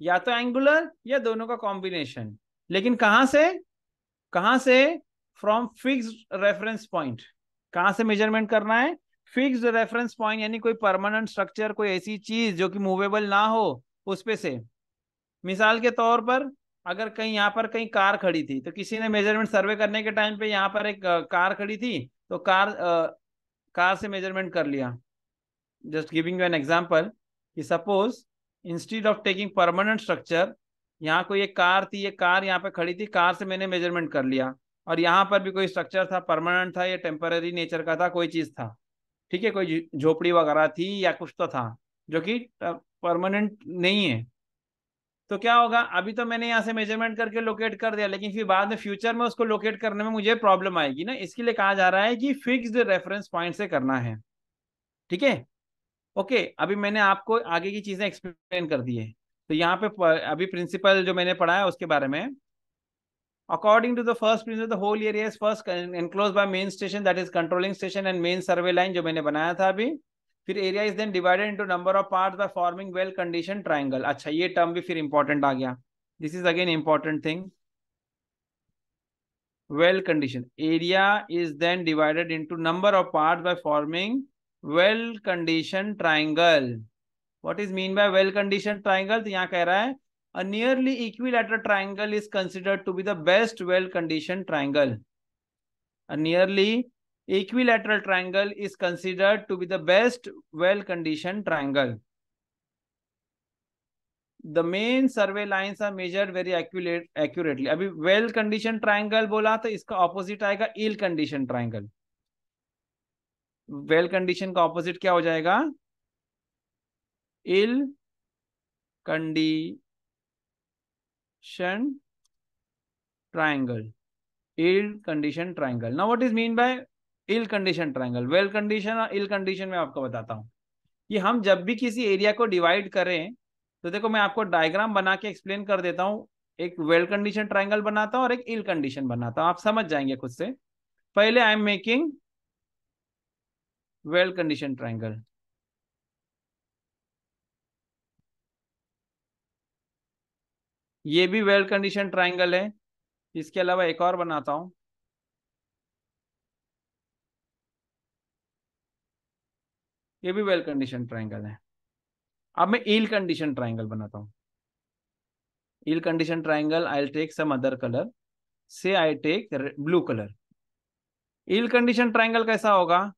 या तो एंगुलर, या दोनों का कॉम्बिनेशन। लेकिन कहां से, कहां से, फ्रॉम फिक्स्ड रेफरेंस पॉइंट। कहां से मेजरमेंट करना है, फिक्स्ड रेफरेंस पॉइंट, यानी कोई परमानेंट स्ट्रक्चर, कोई ऐसी चीज जो कि मूवेबल ना हो उस पे से। मिसाल के तौर पर, अगर कहीं यहाँ पर कहीं कार खड़ी थी, तो किसी ने मेजरमेंट सर्वे करने के टाइम पे यहाँ पर एक कार खड़ी थी, तो कार से मेजरमेंट कर लिया। Just giving you an example कि suppose instead of taking permanent structure, यहाँ कोई एक कार थी, ये कार यहाँ पे खड़ी थी, कार से मैंने मेजरमेंट कर लिया। और यहाँ पर भी कोई स्ट्रक्चर था, परमानेंट था या टेम्पररी नेचर का था, कोई चीज था, ठीक है, कोई झोपड़ी वगैरह थी या कुछ तो था जो कि परमानेंट नहीं है। तो क्या होगा, अभी तो मैंने यहाँ से मेजरमेंट करके लोकेट कर दिया, लेकिन फिर बाद में फ्यूचर में उसको लोकेट करने में मुझे प्रॉब्लम आएगी ना, इसके लिए कहा जा रहा है कि फिक्स्ड रेफरेंस पॉइंट से करना है। ठीक है, ओके। अभी मैंने आपको आगे की चीजें एक्सप्लेन कर दी है। तो यहाँ पे अभी प्रिंसिपल जो मैंने पढ़ा है उसके बारे में, according to the first principle the whole area is first enclose by main station, that is controlling station and main survey line, जो मैंने बनाया था अभी। फिर area is then divided into number of parts by forming well condition triangle. अच्छा, ये term भी फिर इंपॉर्टेंट आ गया, this is again important thing. well conditioned area is then divided into number of parts by forming well conditioned triangle. What is mean by well conditioned triangle, तो यहाँ कह रहा है a nearly equilateral triangle is considered to be the best well conditioned triangle. A nearly equilateral triangle is considered to be the best well conditioned triangle. The main survey lines are measured very accurately. अभी well conditioned triangle बोला तो इसका opposite आएगा ill conditioned triangle. Well condition का opposite क्या हो जाएगा, ill condition triangle, ill condition triangle. Now what is mean by ill condition triangle, well condition और इल कंडीशन में आपको बताता हूं। ये हम जब भी किसी एरिया को डिवाइड करें, तो देखो मैं आपको डायग्राम बना के एक्सप्लेन कर देता हूं। एक वेल कंडीशन ट्राइंगल बनाता हूं और एक इल कंडीशन बनाता हूं, आप समझ जाएंगे खुद से। पहले I am making well condition triangle, ये भी वेल कंडीशन ट्राइंगल है। इसके अलावा एक और बनाता हूं, ये भी वेल कंडीशन ट्राइंगल है। अब मैं इल कंडीशन ट्राइंगल बनाता हूं। Ill condition triangle I will take some other colour, say I take blue colour. Ill condition triangle कैसा होगा,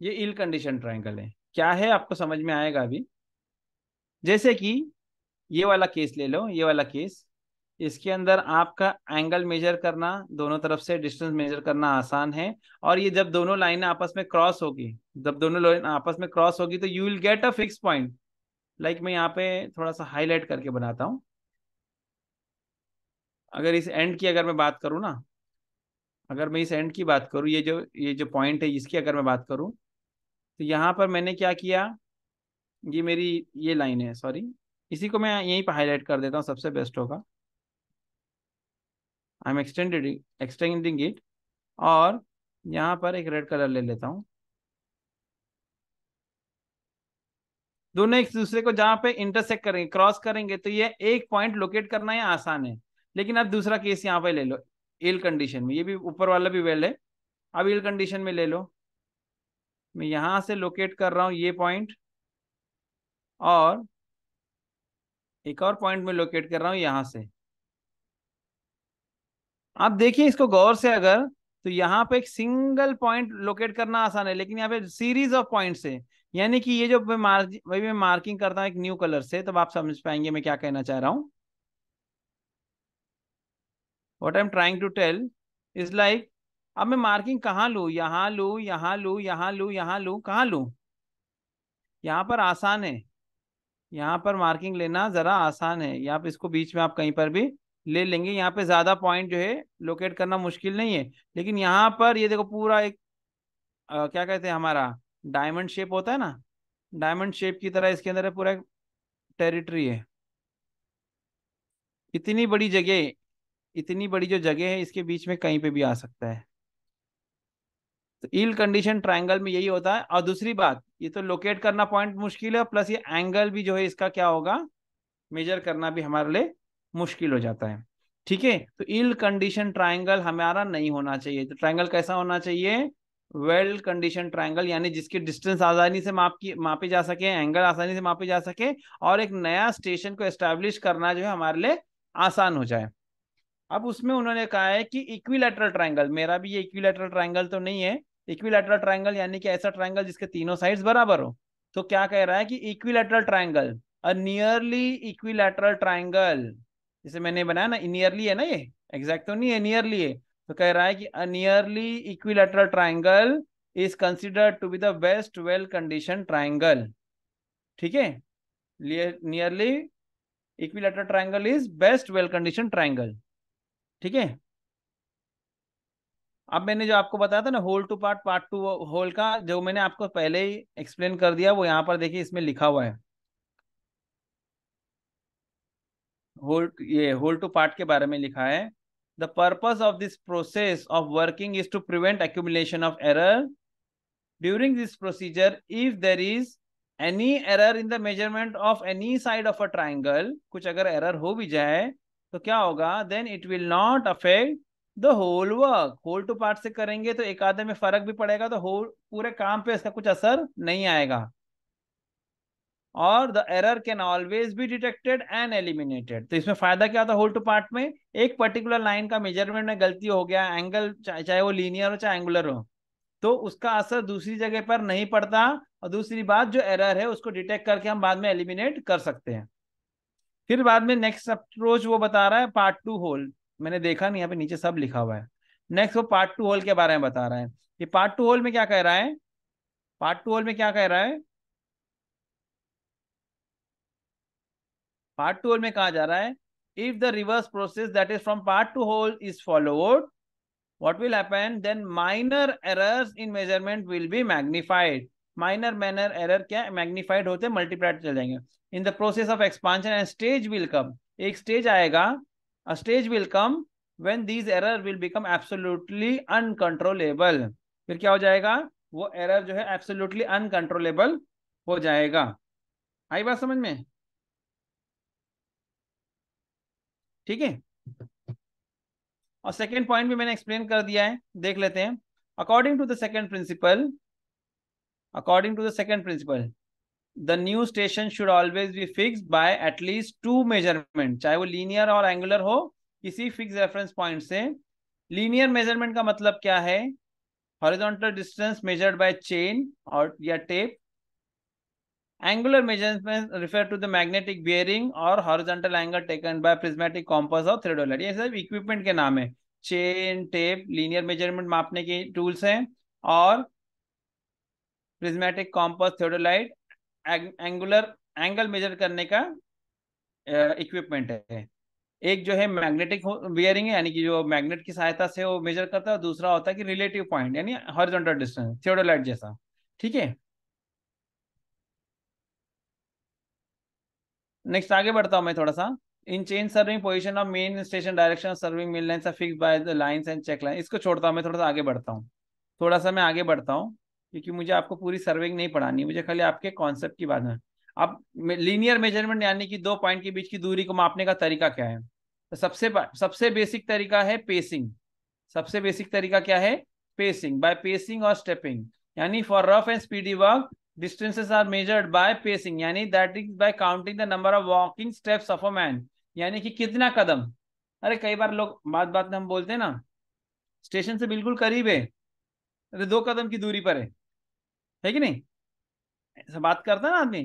ये इल कंडीशन ट्राइंगल है। क्या है आपको समझ में आएगा अभी। जैसे कि ये वाला केस ले लो, ये वाला केस, इसके अंदर आपका एंगल मेजर करना, दोनों तरफ से डिस्टेंस मेजर करना आसान है। और ये जब दोनों लाइनें आपस में क्रॉस होगी, जब दोनों लाइन आपस में क्रॉस होगी, तो you will get a fix point. Like मैं यहाँ पे थोड़ा सा हाईलाइट करके बनाता हूँ। अगर इस एंड की अगर मैं बात करूँ ना, अगर मैं इस एंड की बात करूँ, ये जो पॉइंट है इसकी अगर मैं बात करूँ, तो यहाँ पर मैंने क्या किया, ये मेरी ये लाइन है, सॉरी, इसी को मैं यहीं पर हाईलाइट कर देता हूँ, सबसे बेस्ट होगा। आई एम एक्सटेंडिंग इट, और यहाँ पर एक रेड कलर ले लेता हूँ। दोनों एक दूसरे को जहां पे इंटरसेक्ट करेंगे, क्रॉस करेंगे, तो ये एक पॉइंट लोकेट करना ये आसान है। लेकिन अब दूसरा केस यहाँ पे ले लो, इल कंडीशन में, ये भी ऊपर वाला भी वेल है। अब इल कंडीशन में ले लो, मैं यहां से लोकेट कर रहा हूँ ये पॉइंट, और एक और पॉइंट में लोकेट कर रहा हूँ यहां से। आप देखिए इसको गौर से अगर, तो यहाँ पे एक सिंगल पॉइंट लोकेट करना आसान है, लेकिन यहाँ पे सीरीज ऑफ पॉइंट्स है। यानी कि ये जो मैं मार्किंग करता हूँ एक न्यू कलर से, तब आप समझ पाएंगे मैं क्या कहना चाह रहा हूँ। What I am trying to tell is like, अब मैं मार्किंग कहाँ लूँ, यहाँ लूँ, यहाँ लूँ, यहाँ लूँ, यहाँ लूँ, कहाँ लूँ? यहाँ पर आसान है, यहाँ पर मार्किंग लेना जरा आसान है। यहाँ पे इसको बीच में आप कहीं पर भी ले लेंगे, यहाँ पे ज्यादा पॉइंट जो है लोकेट करना मुश्किल नहीं है। लेकिन यहाँ पर ये देखो पूरा एक क्या कहते हैं, हमारा डायमंड शेप होता है ना, डायमंड शेप की तरह इसके अंदर पूरा टेरिटरी है। इतनी बड़ी जगह, इतनी बड़ी जो जगह है, इसके बीच में कहीं पे भी आ सकता है। तो ईल कंडीशन ट्रायंगल में यही होता है। और दूसरी बात, ये तो लोकेट करना पॉइंट मुश्किल है, प्लस ये एंगल भी जो है इसका क्या होगा, मेजर करना भी हमारे लिए मुश्किल हो जाता है। ठीक है, तो ईल कंडीशन ट्रायंगल हमारा नहीं होना चाहिए। तो ट्रायंगल कैसा होना चाहिए? वेल कंडीशन ट्रायंगल, यानी जिसकी डिस्टेंस आसानी से मापी जा सके, एंगल आसानी से मापे जा सके, और एक नया स्टेशन को एस्टेब्लिश करना जो है हमारे लिए आसान हो जाए। अब उसमें उन्होंने कहा है कि इक्विलैटरल ट्रायंगल, मेरा भी ये इक्विलैटरल ट्रायंगल तो नहीं है। इक्विलैटरल ट्रायंगल यानी कि ऐसा ट्रायंगल जिसके तीनों साइड्स बराबर हो। तो क्या कह रहा है कि इक्विलैटरल ट्रायंगल, अ नियरली इक्विलैटरल ट्रायंगल, जैसे मैंने बनाया ना, नियरली है ना, ये एग्जैक्ट तो नहीं है, नियरली है। तो कह रहा है कि a nearly equilateral triangle is considered to be the best well condition triangle. ठीक है, nearly equilateral triangle is best well condition triangle. ठीक है, अब मैंने जो आपको बताया था ना, whole to part, part to whole का, जो मैंने आपको पहले ही एक्सप्लेन कर दिया, वो यहाँ पर देखिए इसमें लिखा हुआ है। होल टू पार्ट के बारे में लिखा है। The purpose of this process of working is to prevent accumulation of error during this procedure. If there is any error in the measurement of any side of a triangle, कुछ अगर error हो भी जाए तो क्या होगा, then it will not affect the whole work. Whole to part से करेंगे तो एक आधे में फर्क भी पड़ेगा, तो होल पूरे काम पे इसका कुछ असर नहीं आएगा। और the error can always be detected and eliminated. तो इसमें फायदा क्या होता है, होल टू पार्ट में एक पर्टिकुलर लाइन का मेजरमेंट में गलती हो गया, एंगल चाहे वो लीनियर हो चाहे एंगुलर हो, तो उसका असर दूसरी जगह पर नहीं पड़ता। और दूसरी बात, जो एरर है उसको डिटेक्ट करके हम बाद में एलिमिनेट कर सकते हैं। फिर बाद में नेक्स्ट अप्रोच वो बता रहा है पार्ट टू होल, मैंने देखा नहीं, यहाँ पे नीचे सब लिखा हुआ है। नेक्स्ट वो पार्ट टू होल के बारे में बता रहा है। कि पार्ट टू होल में क्या कह रहा है, पार्ट टू होल में क्या कह रहा है, पार्ट टू होल में कहा जा रहा है, if the reverse process that is from part to whole is followed, what will happen, then minor errors in measurement will be magnified। minor error क्या magnified होते, multiplied चल जाएंगे। in the process of expansion and stage will come, एक stage आएगा, a stage will come when these error will become absolutely uncontrollable। फिर क्या हो जाएगा, वो error जो है absolutely uncontrollable हो जाएगा। आई बात समझ में? ठीक है, और सेकेंड पॉइंट भी मैंने एक्सप्लेन कर दिया है, देख लेते हैं। According to the second principle, according to the second principle, the new station should always be fixed by at least two measurement, चाहे वो लीनियर और एंगुलर हो, किसी फिक्स रेफरेंस पॉइंट से। लीनियर मेजरमेंट का मतलब क्या है, horizontal distance measured by chain और या tape. Angular measurement refer to the magnetic bearing और horizontal angle taken by prismatic compass और थ्रेडोलाइट। ये सब इक्विपमेंट के नाम है। चेन, टेप लीनियर मेजरमेंट मापने के टूल्स हैं, और prismatic compass, theodolite angular angle measure करने का इक्विपमेंट है। एक जो है मैग्नेटिक बियरिंग है, यानी कि जो मैग्नेट की सहायता से वो मेजर करता है, और दूसरा होता है कि रिलेटिव पॉइंट, यानी हॉरिजॉन्टल डिस्टेंस, थ्योडोलाइट जैसा। ठीक है, नेक्स्ट आगे बढ़ता हूं मैं थोड़ा सा। In chain surveying position of main station direction surveying main lines are fixed by the lines and check line. इसको छोड़ता हूँ, मैं थोड़ा सा आगे बढ़ता हूँ, थोड़ा सा मैं आगे बढ़ता हूँ, क्योंकि मुझे आपको पूरी सर्विंग नहीं पढ़ानी, मुझे खाली आपके कॉन्सेप्ट की बात है। अब लीनियर मेजरमेंट यानी कि दो पॉइंट के बीच की दूरी को मापने का तरीका क्या है? तो सबसे बेसिक तरीका है पेसिंग। सबसे बेसिक तरीका क्या है? पेसिंग, बाय पेसिंग और स्टेपिंग। यानी for rough and speedy work distances are measured by pacing, यानी that is by counting the number of walking steps of a man, यानी कि कितना कदम। अरे कई बार लोग बात बात में हम बोलते हैं ना, स्टेशन से बिल्कुल करीब है, अरे 2 कदम की दूरी पर है कि नहीं? ऐसा बात करता है ना आदमी,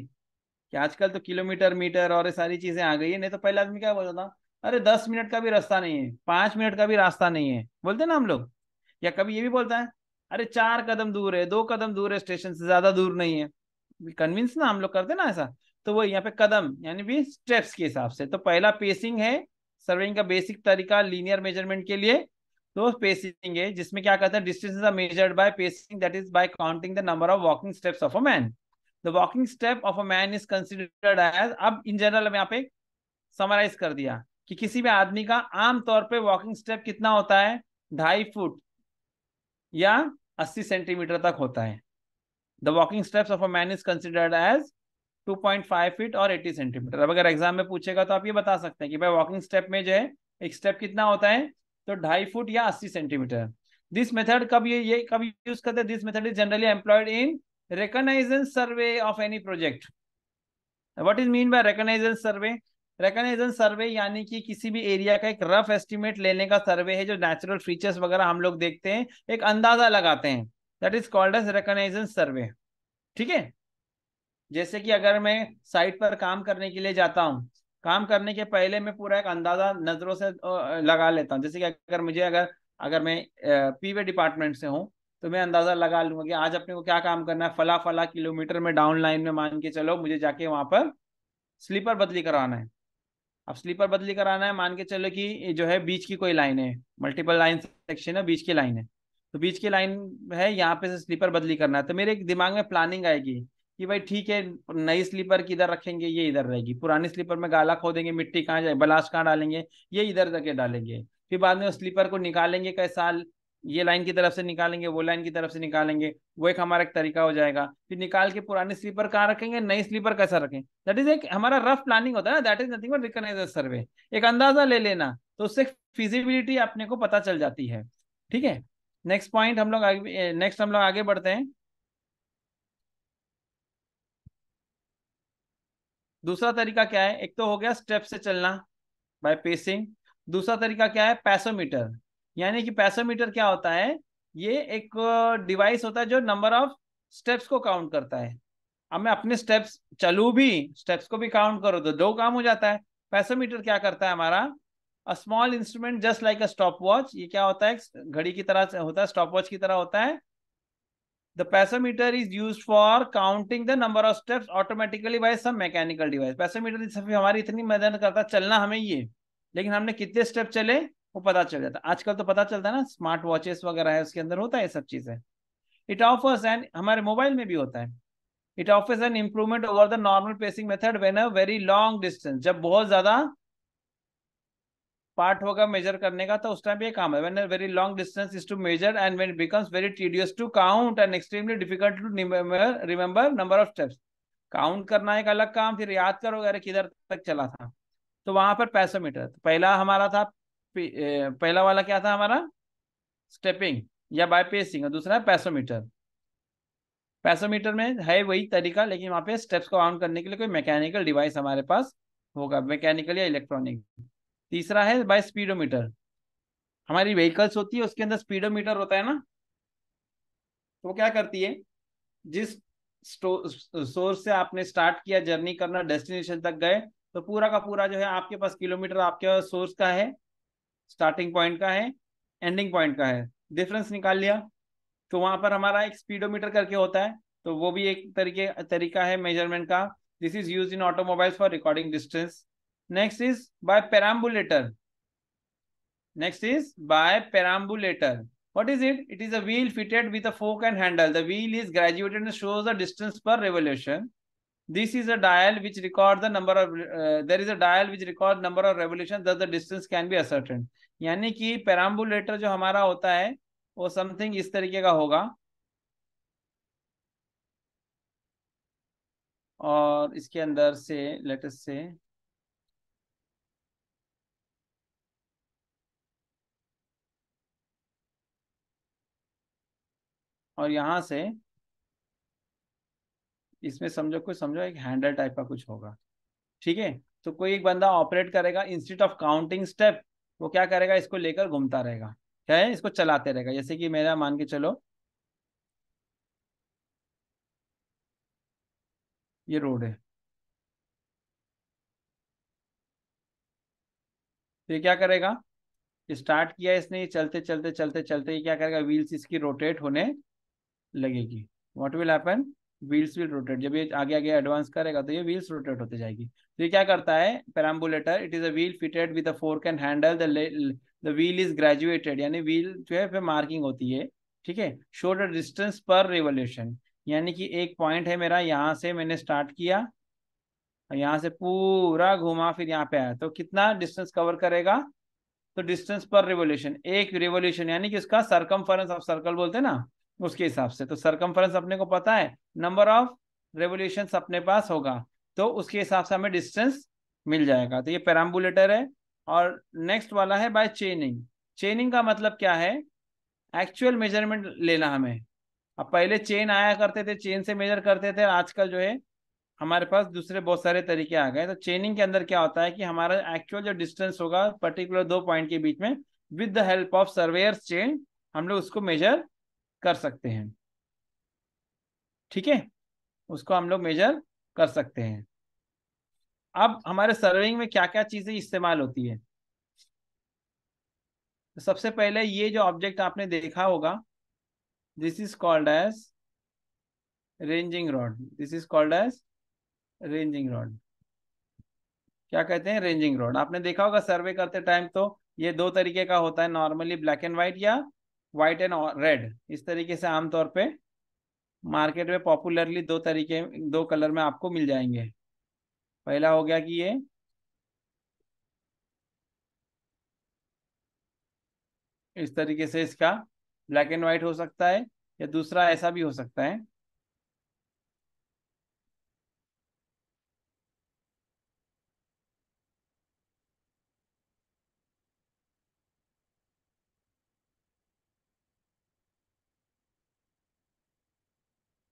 कि आजकल तो किलोमीटर मीटर और ये सारी चीजें आ गई है, नहीं तो पहले आदमी क्या बोलता था, अरे 10 मिनट का भी रास्ता नहीं है, 5 मिनट का भी रास्ता नहीं है, बोलते ना हम लोग। या कभी ये भी बोलता है, अरे 4 कदम दूर है, 2 कदम दूर है, स्टेशन से ज्यादा दूर नहीं है। कन्विंस ना हम लोग करते ना ऐसा। तो वो यहाँ पे कदम यानी भी स्टेप्स के हिसाब से। तो पहला पेसिंग है, सर्विंग का बेसिक तरीका लीनियर मेजरमेंट के लिए। तो पेसिंग है जिसमें क्या कहते हैं, distances are measured by pacing, that is by counting the number of walking steps of a man. The walking step of a man is considered as, अब इन जनरल में यहाँ पे समराइज कर दिया कि किसी भी आदमी का आमतौर पे वॉकिंग स्टेप कितना होता है, 2.5 फुट या 80 सेंटीमीटर तक होता है। The walking steps of a man is considered as 2.5 feet और 80 सेंटीमीटर। अब अगर एग्जाम में पूछेगा तो आप ये बता सकते हैं कि भाई वॉकिंग स्टेप में जो है एक स्टेप कितना होता है, तो 2.5 फुट या 80 सेंटीमीटर। दिस मेथड कब ये कब यूज करते हैं? This method is generally employed in reconnaissance survey of any project. What is mean by reconnaissance survey? Reconnaissance survey यानी कि किसी भी एरिया का एक रफ एस्टिमेट लेने का सर्वे है, जो नेचुरल फीचर्स वगैरह हम लोग देखते हैं, एक अंदाजा लगाते हैं, दैट इज कॉल्ड एज रिकॉग्नाइजेंस सर्वे। ठीक है? जैसे कि अगर मैं साइट पर काम करने के लिए जाता हूँ, काम करने के पहले मैं पूरा एक अंदाजा नजरों से लगा लेता हूँ। जैसे कि अगर मुझे अगर अगर मैं पीवे डिपार्टमेंट से हूँ, तो मैं अंदाजा लगा लूंगा कि आज अपने को क्या काम करना है, फला फला किलोमीटर में डाउन लाइन में मान के चलो मुझे जाके वहां पर स्लीपर बदली कराना है। अब स्लीपर बदली कराना है, मान के चलो कि ये जो है बीच की कोई लाइन है, मल्टीपल लाइन सेक्शन है, बीच की लाइन है, तो बीच की लाइन है, यहाँ पे से स्लीपर बदली करना है। तो मेरे दिमाग में प्लानिंग आएगी कि भाई ठीक है, नई स्लीपर किधर रखेंगे, ये इधर रहेगी, पुरानी स्लीपर में गाला खोदेंगे, मिट्टी कहाँ जाए, बलाश कहाँ डालेंगे, ये इधर जाके डालेंगे। फिर बाद में उस स्लीपर को निकालेंगे कैसा, ये लाइन की तरफ से निकालेंगे, वो लाइन की तरफ से निकालेंगे, वो एक हमारा एक तरीका हो जाएगा। फिर निकाल के पुरानी स्लीपर कहाँ रखेंगे, नई स्लीपर कैसा रखें, दैट इज एक हमारा रफ प्लानिंग होता है ना, that is nothing but reconnaissance survey. एक अंदाजा ले लेना, तो उससे फिजिबिलिटी अपने को पता चल जाती है। ठीक है? नेक्स्ट हम लोग आगे बढ़ते हैं। दूसरा तरीका क्या है? एक तो हो गया स्टेप से चलना बाय पेसिंग। दूसरा तरीका क्या है? पैसोमीटर। यानी कि पैसोमीटर क्या होता है? ये एक डिवाइस होता है जो नंबर ऑफ स्टेप्स को काउंट करता है। अब मैं अपने स्टेप्स चलू भी, स्टेप्स को भी काउंट करो तो दो काम हो जाता है। पैसोमीटर क्या करता है हमारा? A small instrument just like a stop watch. ये क्या होता है? घड़ी की तरह से होता है, स्टॉप वॉच की तरह होता है। The pesometer is used for counting the number of steps automatically by some mechanical device. pesometer सिर्फ हमारी इतनी मदद करता है, चलना हमें ये, लेकिन हमने कितने स्टेप चले वो पता चल जाता है। आजकल तो पता चलता है ना, स्मार्ट वॉचेस वगैरह है, उसके अंदर होता है ये सब चीजें। इट ऑफर्स एंड, हमारे मोबाइल में भी होता है, it offers an improvement over the normal pacing method when a very long distance, जब बहुत ज्यादा पार्ट होगा मेजर करने का, तो उस टाइम पे काम है। When very long distance is to measure and when it becomes very tedious to count and extremely difficult to remember number of steps. Count करना एक अलग काम, फिर याद करोगे अरे किधर तक चला था, तो वहां पर पैसोमीटर। तो पहला हमारा था पहला वाला क्या था हमारा? स्टेपिंग या बाय पेसिंग, और दूसरा पैसोमीटर। पैसोमीटर में है वही तरीका, लेकिन वहां पे स्टेप्स को काउंट करने के लिए कोई मैकेनिकल डिवाइस हमारे पास होगा, मैकेनिकल या इलेक्ट्रॉनिक। तीसरा है बाय स्पीडोमीटर। हमारी व्हीकल्स होती है, उसके अंदर स्पीडोमीटर होता है ना, तो वो क्या करती है, जिस सोर्स से आपने स्टार्ट किया जर्नी करना, डेस्टिनेशन तक गए, तो पूरा का पूरा जो है आपके पास किलोमीटर आपके सोर्स का है, स्टार्टिंग पॉइंट का है, एंडिंग पॉइंट का है, डिफरेंस निकाल लिया, तो वहां पर हमारा एक स्पीडोमीटर करके होता है। तो वो भी एक तरीका है मेजरमेंट का। This is use in automobiles for recording distance. Next is by perambulator. Next is by perambulator. What is it? It is a wheel fitted with a fork and handle. The wheel is graduated and shows the distance per revolution. This is a dial which records the number of there is a dial which records number of revolution, thus the distance can be ascertained. यानी कि पेराम्बुलेटर जो हमारा होता है वो something इस तरीके का होगा, और इसके अंदर से लेट अस से और यहां से इसमें समझो, कुछ समझो एक हैंडल टाइप का कुछ होगा, ठीक है। तो कोई एक बंदा ऑपरेट करेगा, इंस्टेड ऑफ काउंटिंग स्टेप वो क्या करेगा, इसको लेकर घूमता रहेगा, क्या है, इसको चलाते रहेगा। जैसे कि मेरा मान के चलो ये रोड है, तो ये क्या करेगा, स्टार्ट किया इसने, ये चलते चलते चलते चलते ये क्या करेगा, व्हील्स इसकी रोटेट होने लगेगी। What will happen, wheels will rotate. जब ये आगे आगे एडवांस करेगा तो ये व्हील्स रोटेट होते जाएगी। तो ये क्या करता है perambulator, it is a wheel fitted with a fork and handle, the wheel is graduated, यानी व्हील जो है पे मार्किंग होती है, ठीक है। Show the distance per revolution, यानी कि एक पॉइंट है मेरा, यहाँ से मैंने स्टार्ट किया और यहाँ से पूरा घुमा फिर यहाँ पे आया, तो कितना डिस्टेंस कवर करेगा, तो डिस्टेंस पर रिवोल्यूशन, एक रिवोल्यूशन यानी कि उसका सरकमफरेंस ऑफ सर्कल बोलते हैं ना, उसके हिसाब से। तो सरकमफरेंस अपने को पता है, नंबर ऑफ रेवोल्यूशंस अपने पास होगा, तो उसके हिसाब से हमें डिस्टेंस मिल जाएगा। तो ये पेराम्बुलेटर है। और नेक्स्ट वाला है बाय चेनिंग। चेनिंग का मतलब क्या है, एक्चुअल मेजरमेंट लेना हमें। अब पहले चेन आया करते थे, चेन से मेजर करते थे, आजकल जो है हमारे पास दूसरे बहुत सारे तरीके आ गए। तो चेनिंग के अंदर क्या होता है कि हमारा एक्चुअल जो डिस्टेंस होगा पर्टिकुलर दो पॉइंट के बीच में, with the help of surveyor's chain हम लोग उसको मेजर कर सकते हैं, ठीक है, उसको हम लोग मेजर कर सकते हैं। अब हमारे सर्वेइंग में क्या क्या चीजें इस्तेमाल होती है, तो सबसे पहले ये जो ऑब्जेक्ट आपने देखा होगा, this is called as ranging rod, this is called as ranging rod. क्या कहते हैं, रेंजिंग रॉड। आपने देखा होगा सर्वे करते टाइम, तो ये दो तरीके का होता है नॉर्मली, ब्लैक एंड व्हाइट या व्हाइट एंड रेड, इस तरीके से आमतौर पे मार्केट में पॉपुलरली दो तरीके, दो कलर में आपको मिल जाएंगे। पहला हो गया कि ये इस तरीके से इसका ब्लैक एंड व्हाइट हो सकता है, या दूसरा ऐसा भी हो सकता है,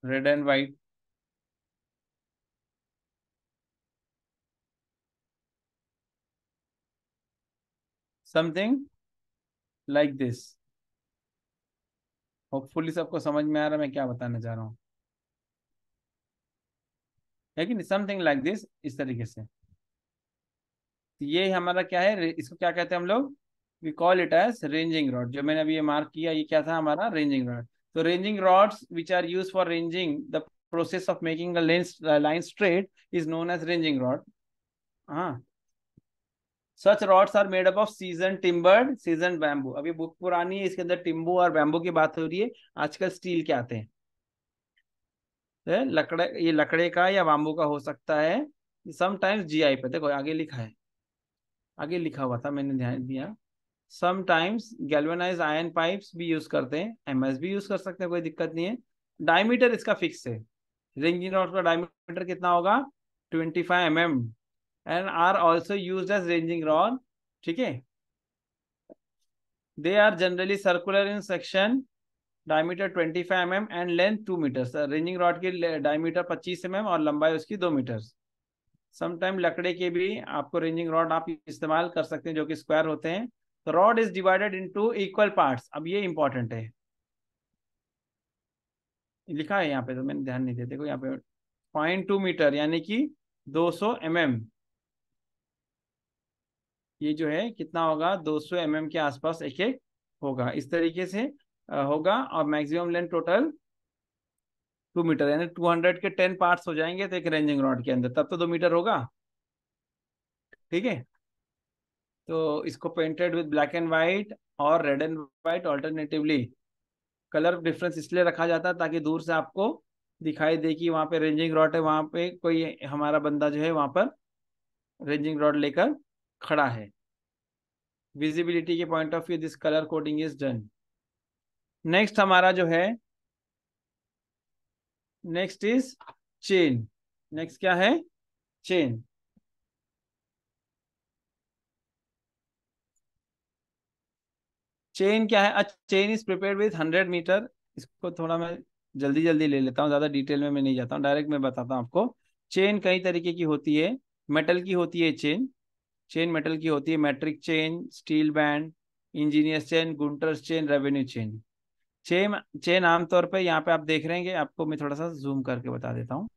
red and white, something like this. Hopefully सबको समझ में आ रहा है मैं क्या बताना चाह रहा हूँ, लेकिन समथिंग लाइक दिस, इस तरीके से। तो ये हमारा क्या है, इसको क्या कहते हैं हम लोग, we call it as ranging rod. जो मैंने अभी ये मार्क किया, ये क्या था हमारा, रेंजिंग रॉड। तो ranging rods which are use for ranging the process of making a line straight is known as ranging rod. हाँ, such rods are made up of season timbered season bamboo. अभी book पुरानी है, इसके अंदर टिम्बू और bamboo की बात हो रही है, आजकल स्टील के आते हैं। लकड़े, ये लकड़े का या बैम्बू का हो सकता है। समटाइम्स जीआई पे देखो आगे लिखा है, आगे लिखा हुआ था मैंने ध्यान दिया, समटाइम्स गैल्वेनाइज आयरन पाइप्स भी यूज करते हैं, एमएस भी यूज कर सकते हैं, कोई दिक्कत नहीं है। डायमीटर इसका फिक्स है, रिंगिंग रॉड का डायमीटर कितना होगा, 25 mm, and are also use as ranging rod, ठीक है। They are generally circular in section, diameter 25 mm and length 2 metres. Ranging rod की डायमीटर 25 mm और लंबाई उसकी 2 मीटर्स। समटाइम लकड़े के भी आपको रेंजिंग रॉड आप इस्तेमाल कर सकते हैं जो कि स्क्वायर होते हैं। तो rod is divided into equal parts. अब ये इंपॉर्टेंट है, लिखा है यहाँ पे तो मैंने ध्यान नहीं दिया, देखो यहाँ पे 0.2 मीटर यानी कि 200 mm। ये जो है कितना होगा, 200 mm के आसपास एक एक होगा, इस तरीके से होगा। और मैक्सिमम लेंथ टोटल 2 मीटर, यानी 200 के 10 पार्ट्स हो जाएंगे तो एक रेंजिंग रॉड के अंदर, तब तो 2 मीटर होगा, ठीक है। तो इसको painted with black and white और red and white alternatively. Colour difference इसलिए रखा जाता है ताकि दूर से आपको दिखाई दे कि वहां पे रेंजिंग रॉड है, वहां पे कोई हमारा बंदा जो है वहां पर रेंजिंग रॉड लेकर खड़ा है। विजिबिलिटी के point of view this colour coding is done. Next हमारा जो है, नेक्स्ट इज चेन। नेक्स्ट क्या है? चेन। चेन क्या है? अच्छा, chain is prepared with 100 metre. इसको थोड़ा मैं जल्दी जल्दी ले लेता हूँ, ज़्यादा डिटेल में मैं नहीं जाता हूँ, डायरेक्ट मैं बताता हूँ आपको। चेन कई तरीके की होती है। मेटल की होती है चेन। चेन मेटल की होती है, metric chain, steel band, engineers chain, Gunter's chain, revenue chain. Chain chain आमतौर पर यहाँ पे आप देख रहे हैं, आपको मैं थोड़ा सा जूम करके बता देता हूँ।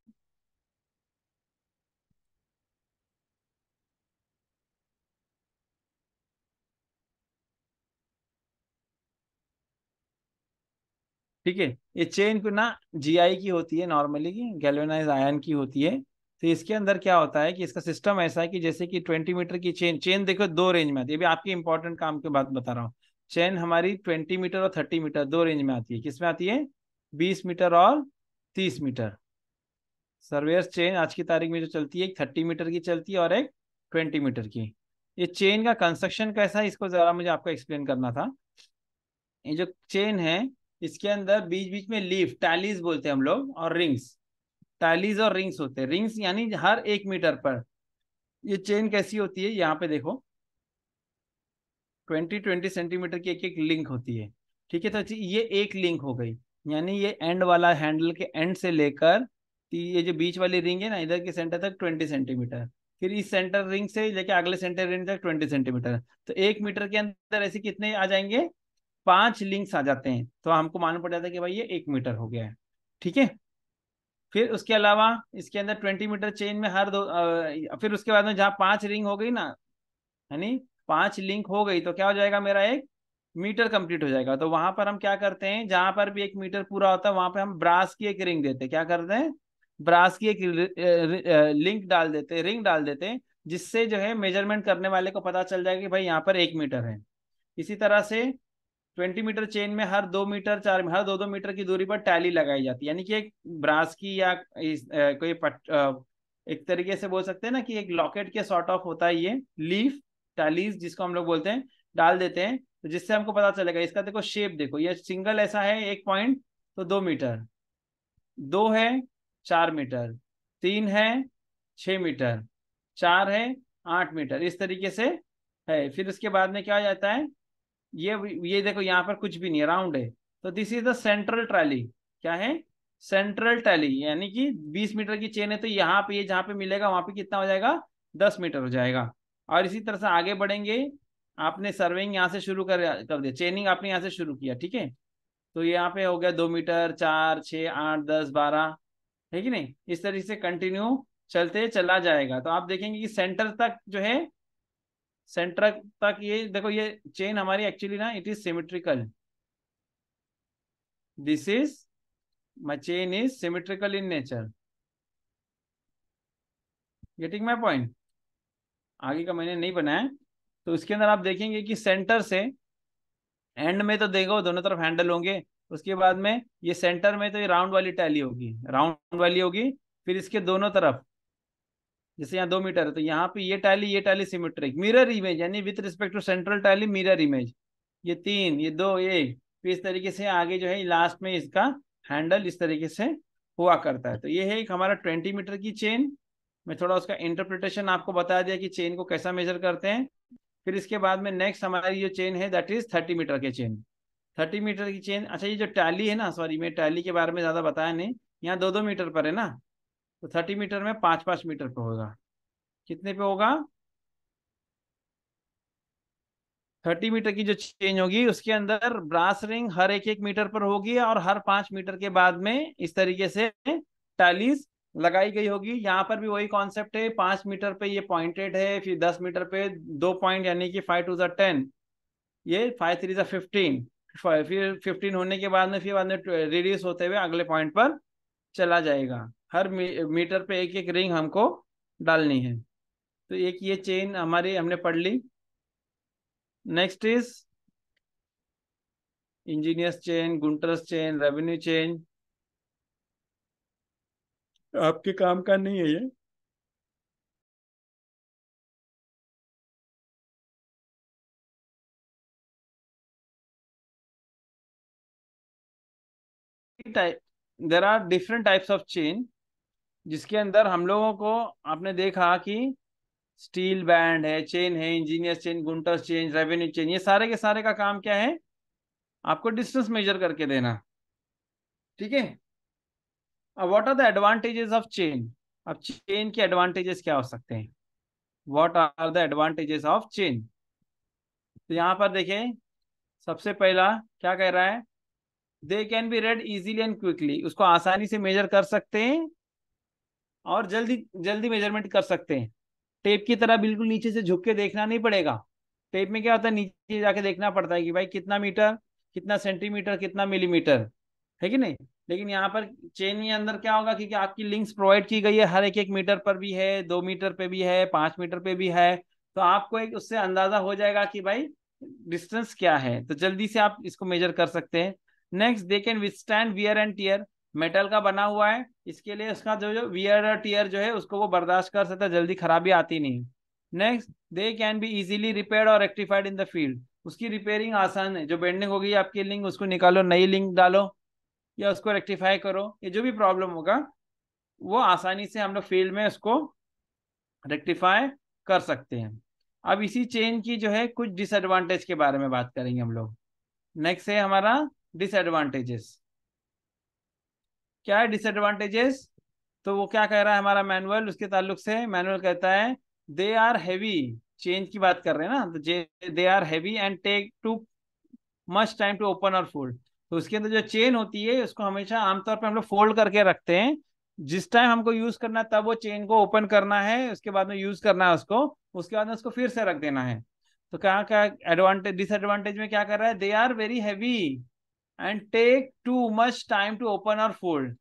ठीक है, ये चेन को ना जीआई की होती है, नॉर्मली की गैल्वेनाइज आयन की होती है। तो इसके अंदर क्या होता है कि इसका सिस्टम ऐसा है कि जैसे कि 20 मीटर की चेन, चेन देखो दो रेंज में आती है, अभी आपकी इंपॉर्टेंट काम की बात बता रहा हूँ। चेन हमारी 20 मीटर और 30 मीटर दो रेंज में आती है। किस में आती है? 20 मीटर और 30 मीटर। सर्वेयर्स चेन आज की तारीख में जो चलती है, एक 30 मीटर की चलती है और एक 20 मीटर की। ये चेन का कंस्ट्रक्शन कैसा है, इसको जरा मुझे आपको एक्सप्लेन करना था। ये जो चेन है, इसके अंदर बीच बीच में लीफ, टैलीज बोलते हैं हम लोग, और रिंग्स। टैलीज और रिंग्स होते हैं। रिंग्स यानी हर 1 मीटर पर। ये चेन कैसी होती है, यहाँ पे देखो, 20-20 सेंटीमीटर की एक एक लिंक होती है। ठीक है, तो ये एक लिंक हो गई। यानी ये एंड वाला, हैंडल के एंड से लेकर ये जो बीच वाली रिंग है ना, इधर के सेंटर तक 20 सेंटीमीटर। फिर इस सेंटर रिंग से लेकर अगले सेंटर रिंग तक 20 सेंटीमीटर। तो 1 मीटर के अंदर ऐसे कितने आ जाएंगे? 5 लिंक्स आ जाते हैं। तो हमको मालूम पड़ जाता है कि भाई ये 1 मीटर हो गया है। ठीक है। फिर उसके अलावा इसके अंदर 20 मीटर चेन में हर दो फिर उसके बाद में जहाँ 5 रिंग हो गई ना, यानी 5 लिंक हो गई, तो क्या हो जाएगा, मेरा 1 मीटर कंप्लीट हो जाएगा। तो वहां पर हम क्या करते हैं, जहां पर भी 1 मीटर पूरा होता है वहां पर हम ब्रास की एक रिंग देते हैं। क्या करते हैं? ब्रास की एक लिंक डाल देते हैं, रिंग डाल देते हैं, जिससे जो है मेजरमेंट करने वाले को पता चल जाएगा कि भाई यहाँ पर 1 मीटर है। इसी तरह से 20 मीटर चेन में हर 2 मीटर, हर दो दो मीटर की दूरी पर टैली लगाई जाती है। यानी कि एक ब्रास की या कोई एक तरीके से बोल सकते हैं ना कि एक लॉकेट के सॉर्ट ऑफ होता है ये लीफ, टैलीज जिसको हम लोग बोलते हैं, डाल देते हैं। तो जिससे हमको पता चलेगा, इसका देखो शेप देखो, ये सिंगल ऐसा है एक पॉइंट, तो 2 मीटर, दो है 4 मीटर, तीन है 6 मीटर, चार है 8 मीटर, इस तरीके से है। फिर उसके बाद में क्या हो जाता है, ये देखो यहाँ पर कुछ भी नहीं है, राउंड है। तो this is the central trolley. क्या है? Central tally. यानी कि 20 मीटर की चेन है, तो यहाँ पे ये जहाँ पे मिलेगा वहां पे कितना हो जाएगा? 10 मीटर हो जाएगा। और इसी तरह से आगे बढ़ेंगे। आपने सर्विंग यहाँ से शुरू कर दिया, चेनिंग आपने यहाँ से शुरू किया, ठीक है। तो यहाँ पे हो गया 2 मीटर, 4, 6, 8, 10, 12, है कि नहीं? इस तरीके से कंटिन्यू चलते चला जाएगा। तो आप देखेंगे कि सेंटर तक जो है, सेंटर तक ये देखो, ये चेन हमारी एक्चुअली ना it is symmetrical. This is my chain is symmetrical in nature. Getting my point? आगे का मैंने नहीं बनाया। तो इसके अंदर आप देखेंगे कि सेंटर से एंड में तो देखो दोनों तरफ हैंडल होंगे। उसके बाद में ये सेंटर में तो ये राउंड वाली टैली होगी, राउंड वाली होगी। फिर इसके दोनों तरफ, जैसे यहाँ 2 मीटर है, तो यहाँ पे ये टैली सिमेट्रिक मिरर इमेज, यानी with respect to central tally mirror image. ये तीन, ये दो, ये एक। फिर इस तरीके से आगे जो है लास्ट में इसका हैंडल इस तरीके से हुआ करता है। तो ये है एक हमारा 20 मीटर की चेन। मैं थोड़ा उसका इंटरप्रिटेशन आपको बता दिया कि चेन को कैसा मेजर करते हैं। फिर इसके बाद में नेक्स्ट हमारी जो चेन है दैट इज 30 मीटर के चेन। 30 मीटर की चेन। अच्छा, ये जो टैली है ना, सॉरी मैं टैली के बारे में ज्यादा बताया नहीं। यहाँ 2-2 मीटर पर है ना, तो 30 मीटर में 5-5 मीटर पर होगा। कितने पे होगा? 30 मीटर की जो चेंज होगी उसके अंदर ब्रास रिंग हर 1-1 मीटर पर होगी, और हर 5 मीटर के बाद में इस तरीके से टैलीज लगाई गई होगी। यहाँ पर भी वही कॉन्सेप्ट है, 5 मीटर पे ये पॉइंटेड है, फिर 10 मीटर पे 2 पॉइंट, यानी कि 5 2 10, ये 5 3 15। फिर 15 होने के बाद में फिर बाद में रिड्यूस होते हुए अगले पॉइंट पर चला जाएगा। हर मीटर पे एक एक रिंग हमको डालनी है। तो एक ये चेन हमारी हमने पढ़ ली। Next is engineers chain, Gunter's chain, revenue chain. आपके काम का नहीं है ये। There are different types of chain, जिसके अंदर हम लोगों को, आपने देखा कि स्टील बैंड है, चेन है, engineer chain, Gunter's chain, revenue chain, ये सारे के सारे का काम क्या है? आपको डिस्टेंस मेजर करके देना। ठीक है। अब what are the advantages of chain? अब चेन के एडवांटेजेस क्या हो सकते हैं? What are the advantages of chain? तो यहां पर देखें, सबसे पहला क्या कह रहा है? They can be red easily and quickly, उसको आसानी से मेजर कर सकते हैं और जल्दी जल्दी मेजरमेंट कर सकते हैं। टेप की तरह बिल्कुल नीचे से झुक के देखना नहीं पड़ेगा। टेप में क्या होता है, नीचे जाके देखना पड़ता है कि भाई कितना मीटर, कितना सेंटीमीटर, कितना मिलीमीटर, है कि नहीं। लेकिन यहाँ पर चेन के अंदर क्या होगा, क्योंकि आपकी लिंक्स प्रोवाइड की गई है, हर एक एक मीटर पर भी है, 2 मीटर पे भी है, 5 मीटर पे भी है। तो आपको एक उससे अंदाजा हो जाएगा कि भाई डिस्टेंस क्या है, तो जल्दी से आप इसको मेजर कर सकते हैं। Next, they can withstand wear and tear, metal का बना हुआ है, इसके लिए उसका जो जो वियर और टीयर जो है उसको वो बर्दाश्त कर सकता है, जल्दी खराबी आती नहीं। Next, they can be easily repaired और रेक्टिफाइड इन द फील्ड, उसकी रिपेयरिंग आसान है, जो बेंडिंग हो गई आपकी लिंक उसको निकालो, नई लिंक डालो या उसको रेक्टिफाई करो, ये जो भी प्रॉब्लम होगा वो आसानी से हम लोग फील्ड में उसको रेक्टिफाई कर सकते हैं। अब इसी चेन की जो है कुछ डिसएडवांटेज के बारे में बात करेंगे हम लोग। नेक्स्ट है हमारा डिसएडवांटेजेस। क्या है डिसएडवांटेजेस? तो वो क्या कह रहा है हमारा मैनुअल, उसके ताल्लुक से मैनुअल कहता है दे आर हैवी, चेंज की बात कर रहे हैं ना, तो they are heavy and take too much time to open और फोल्ड। तो उसके अंदर जो चेन होती है उसको हमेशा आमतौर पर हम लोग फोल्ड करके रखते हैं, जिस टाइम हमको यूज करना है तब वो चेन को ओपन करना है, उसके बाद में यूज करना है उसको, उसके बाद में उसको फिर से रख देना है। तो क्या क्या एडवांटेज, डिसएडवांटेज में क्या कर रहा है, they are very heavy and take too much time to open और फोल्ड,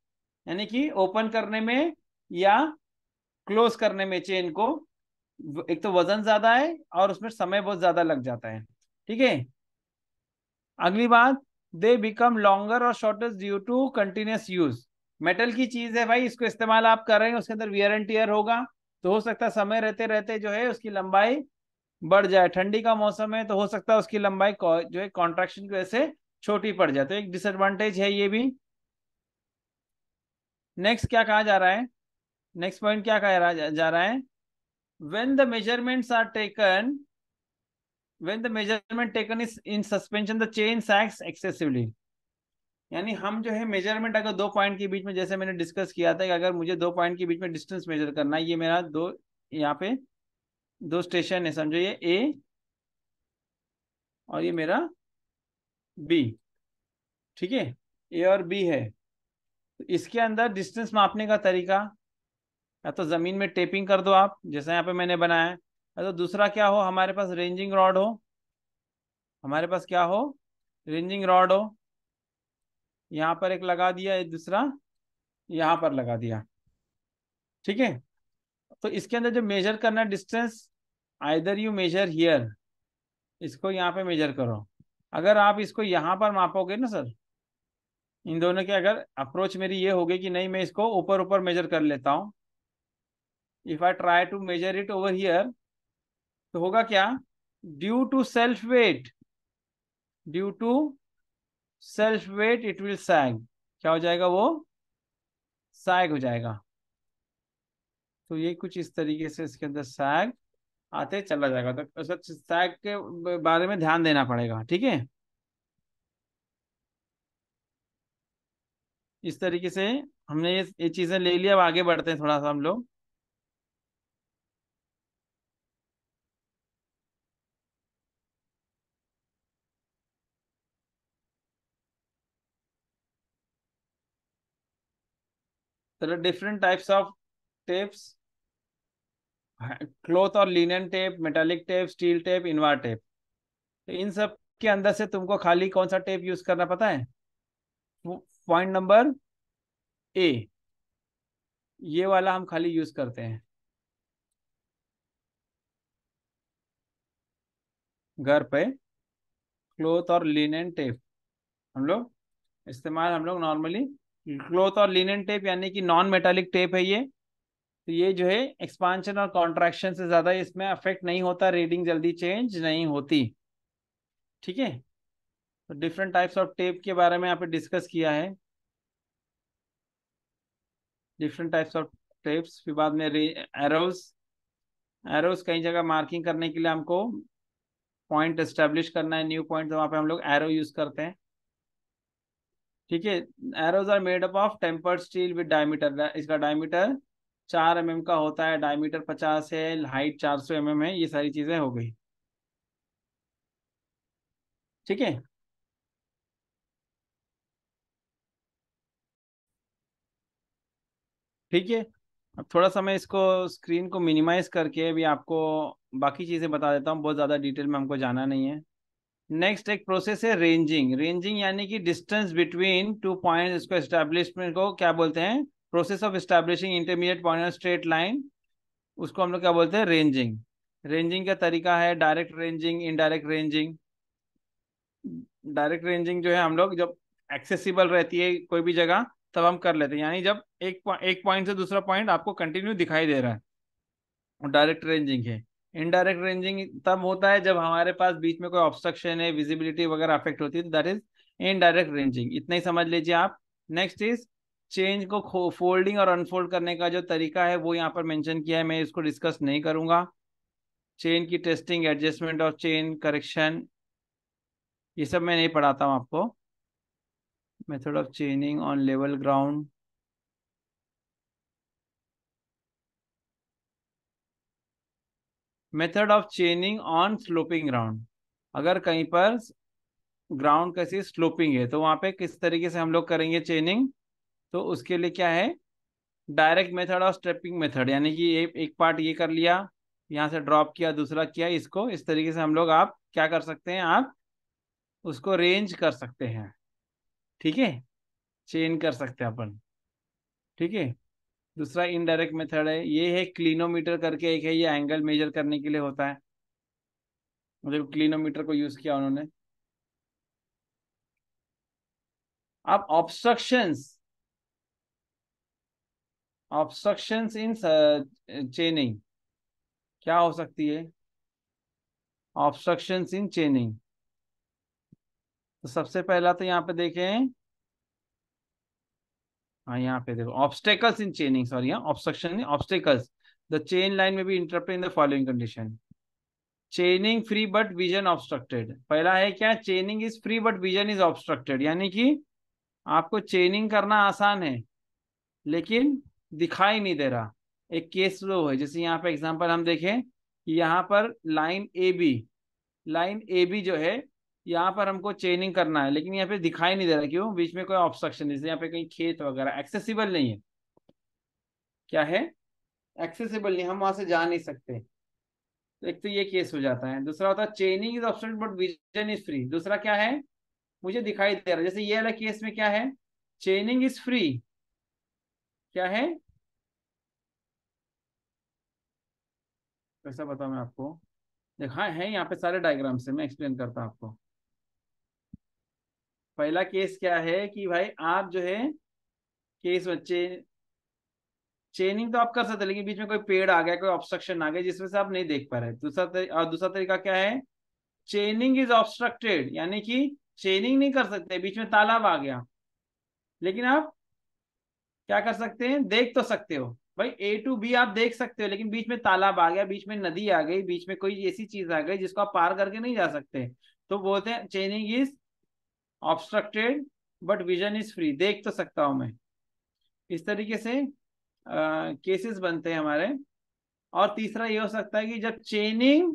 यानी कि ओपन करने में या क्लोज करने में चेन को एक तो वजन ज्यादा है और उसमें समय बहुत ज्यादा लग जाता है। ठीक है। अगली बात, दे बिकम लॉन्गर और shorter due to continuous use, metal की चीज है भाई, इसको इस्तेमाल आप कर रहे हैं, उसके अंदर वियर एंड टीयर होगा, तो हो सकता है समय रहते रहते जो है उसकी लंबाई बढ़ जाए। ठंडी का मौसम है तो हो सकता है उसकी लंबाई जो है कॉन्ट्रैक्शन की वजह से छोटी पड़ जाए, तो एक डिसएडवांटेज है ये भी। नेक्स्ट क्या कहा जा रहा है, नेक्स्ट पॉइंट क्या कहा जा रहा है, when the measurements are taken, when the measurement taken is in suspension the chain sags excessively, यानी हम जो है मेजरमेंट अगर दो पॉइंट के बीच में, जैसे मैंने डिस्कस किया था कि अगर मुझे दो पॉइंट के बीच में डिस्टेंस मेजर करना है, ये मेरा दो, यहाँ पे दो स्टेशन है, समझो ये ए और ये मेरा बी, ठीक है, ए और बी है। तो इसके अंदर डिस्टेंस मापने का तरीका, या तो जमीन में टेपिंग कर दो आप जैसा यहाँ पे मैंने बनाया है, या तो दूसरा क्या हो, हमारे पास रेंजिंग रॉड हो, हमारे पास क्या हो, रेंजिंग रॉड हो, यहाँ पर एक लगा दिया, एक दूसरा यहाँ पर लगा दिया। ठीक है। तो इसके अंदर जो मेजर करना distance, either you measure here, इसको यहाँ पे मेजर करो। अगर आप इसको यहाँ पर मापोगे ना सर, इन दोनों के अगर अप्रोच मेरी ये होगी कि नहीं मैं इसको ऊपर ऊपर मेजर कर लेता हूँ, if I try to measure it over here, तो होगा क्या, due to self weight, due to self weight it will sag, क्या हो जाएगा वो, सैग हो जाएगा। तो ये कुछ इस तरीके से इसके अंदर सैग आते चला जाएगा, तो उसका सैग के बारे में ध्यान देना पड़ेगा। ठीक है। इस तरीके से हमने ये चीजें ले लिया, अब आगे बढ़ते हैं थोड़ा सा हम लोग। तो different types of tapes, cloth और linen tape, metallic tape, steel tape, invar tape. तो इन सब के अंदर से तुमको खाली कौन सा टेप यूज करना पता है? पॉइंट नंबर ए, ये वाला हम खाली यूज करते हैं घर पे, क्लॉथ और लिनन टेप हम लोग इस्तेमाल हम लोग नॉर्मली क्लॉथ और लिनन टेप यानी कि नॉन मेटालिक टेप है ये। तो ये जो है एक्सपांशन और कॉन्ट्रैक्शन से ज्यादा इसमें अफेक्ट नहीं होता, रीडिंग जल्दी चेंज नहीं होती। ठीक है, तो डिफरेंट टाइप्स ऑफ टेप के बारे में यहाँ पे डिस्कस किया है, डिफरेंट टाइप्स ऑफ टेप्स। फिर बाद में एरोज, एरोज कई जगह मार्किंग करने के लिए हमको पॉइंट एस्टेब्लिश करना है, न्यू पॉइंट, तो वहाँ पे हम लोग एरो यूज करते हैं। ठीक है, arrows are made up of tempered steel with diameter, इसका डायमीटर 4 mm का होता है, डायमीटर 50 है, हाइट 400 mm है, ये सारी चीजें हो गई। ठीक है, ठीक है। अब थोड़ा सा मैं इसको स्क्रीन को मिनिमाइज करके अभी आपको बाकी चीजें बता देता हूँ, बहुत ज्यादा डिटेल में हमको जाना नहीं है। नेक्स्ट एक प्रोसेस है रेंजिंग। रेंजिंग यानी कि डिस्टेंस बिटवीन टू पॉइंट, इसको एस्टेब्लिशमेंट को क्या बोलते हैं, process of establishing intermediate point on straight line, उसको हम लोग क्या बोलते हैं, रेंजिंग। रेंजिंग का तरीका है direct ranging, indirect ranging. Direct ranging जो है हम लोग जब एक्सेसिबल रहती है कोई भी जगह तब हम कर लेते हैं, यानी जब एक पॉइंट से दूसरा पॉइंट आपको कंटिन्यू दिखाई दे रहा है, और डायरेक्ट रेंजिंग है। इनडायरेक्ट रेंजिंग तब होता है जब हमारे पास बीच में कोई ऑब्स्ट्रक्शन है, विजिबिलिटी वगैरह अफेक्ट होती है, दैट इज इनडायरेक्ट रेंजिंग। इतना ही समझ लीजिए आप। नेक्स्ट इज चेंज को फोल्डिंग और अनफोल्ड करने का जो तरीका है वो यहाँ पर मेंशन किया है, मैं इसको डिस्कस नहीं करूंगा। चेन की testing, adjustment of chain, correction, ये सब मैं नहीं पढ़ाता हूँ आपको। Method of चेनिंग on level ground, method of चेनिंग on sloping ground, अगर कहीं पर ग्राउंड कैसी स्लोपिंग है तो वहां पे किस तरीके से हम लोग करेंगे चेनिंग, तो उसके लिए क्या है, डायरेक्ट मेथड और स्टेपिंग मेथड, यानी कि एक पार्ट ये कर लिया, यहाँ से ड्रॉप किया, दूसरा किया, इसको इस तरीके से हम लोग आप क्या कर सकते हैं, आप उसको रेंज कर सकते हैं। ठीक है, चेन कर सकते हैं अपन। ठीक है, दूसरा इनडायरेक्ट मेथड है, ये है क्लिनोमीटर करके एक है, ये एंगल मेजर करने के लिए होता है, मतलब क्लिनोमीटर को यूज किया उन्होंने। अब ऑब्स्ट्रक्शंस, ऑब्स्ट्रक्शंस इन चेनिंग क्या हो सकती है, ऑब्स्ट्रक्शंस इन चेनिंग। तो सबसे पहला तो यहाँ पे देखें, हाँ यहाँ पे देखो ऑब्स्टेकल्स इन चेनिंग, सॉरी, हाँ obstruction, obstacles, the chain line may be interrupted in the following condition. Chaining free but vision obstructed, पहला है क्या, chaining is free but vision is obstructed, यानी कि आपको चेनिंग करना आसान है लेकिन दिखाई नहीं दे रहा। एक केस वो है, जैसे यहाँ पे एग्जांपल हम देखें कि यहाँ पर line A B, line A B जो है यहाँ पर हमको चेनिंग करना है, लेकिन यहाँ पे दिखाई नहीं दे रहा, क्यों, बीच में कोई ऑब्स्ट्रक्शन, जैसे यहाँ पे कहीं खेत वगैरह एक्सेसिबल नहीं है, क्या है, एक्सेसिबल नहीं, हम वहां से जा नहीं सकते। तो एक तो ये केस हो जाता है। दूसरा होता है चेनिंग is obstructed but vision is free, दूसरा क्या है, मुझे दिखाई दे रहा है, जैसे ये वाला केस में क्या है, चेनिंग इज फ्री, क्या है, कैसा बताऊं मैं आपको, देखा है यहाँ पे सारे डायग्राम से मैं एक्सप्लेन करता हूँ आपको। पहला केस क्या है कि भाई आप जो है केस बच्चे, चेनिंग तो आप कर सकते हैं लेकिन बीच में कोई पेड़ आ गया, कोई ऑब्स्ट्रक्शन आ गया जिसमें से आप नहीं देख पा रहे। और दूसरा तरीका क्या है, चेनिंग इज ऑब्स्ट्रक्टेड, यानी कि चेनिंग नहीं कर सकते, बीच में तालाब आ गया, लेकिन आप क्या कर सकते हैं, देख तो सकते हो, भाई ए टू बी आप देख सकते हो, लेकिन बीच में तालाब आ गया, बीच में नदी आ गई, बीच में कोई ऐसी चीज आ गई जिसको आप पार करके नहीं जा सकते, तो बोलते हैं चेनिंग is obstructed but vision is free, देख तो सकता हूं मैं। इस तरीके से केसेस बनते हैं हमारे। और तीसरा ये हो सकता है कि जब चेनिंग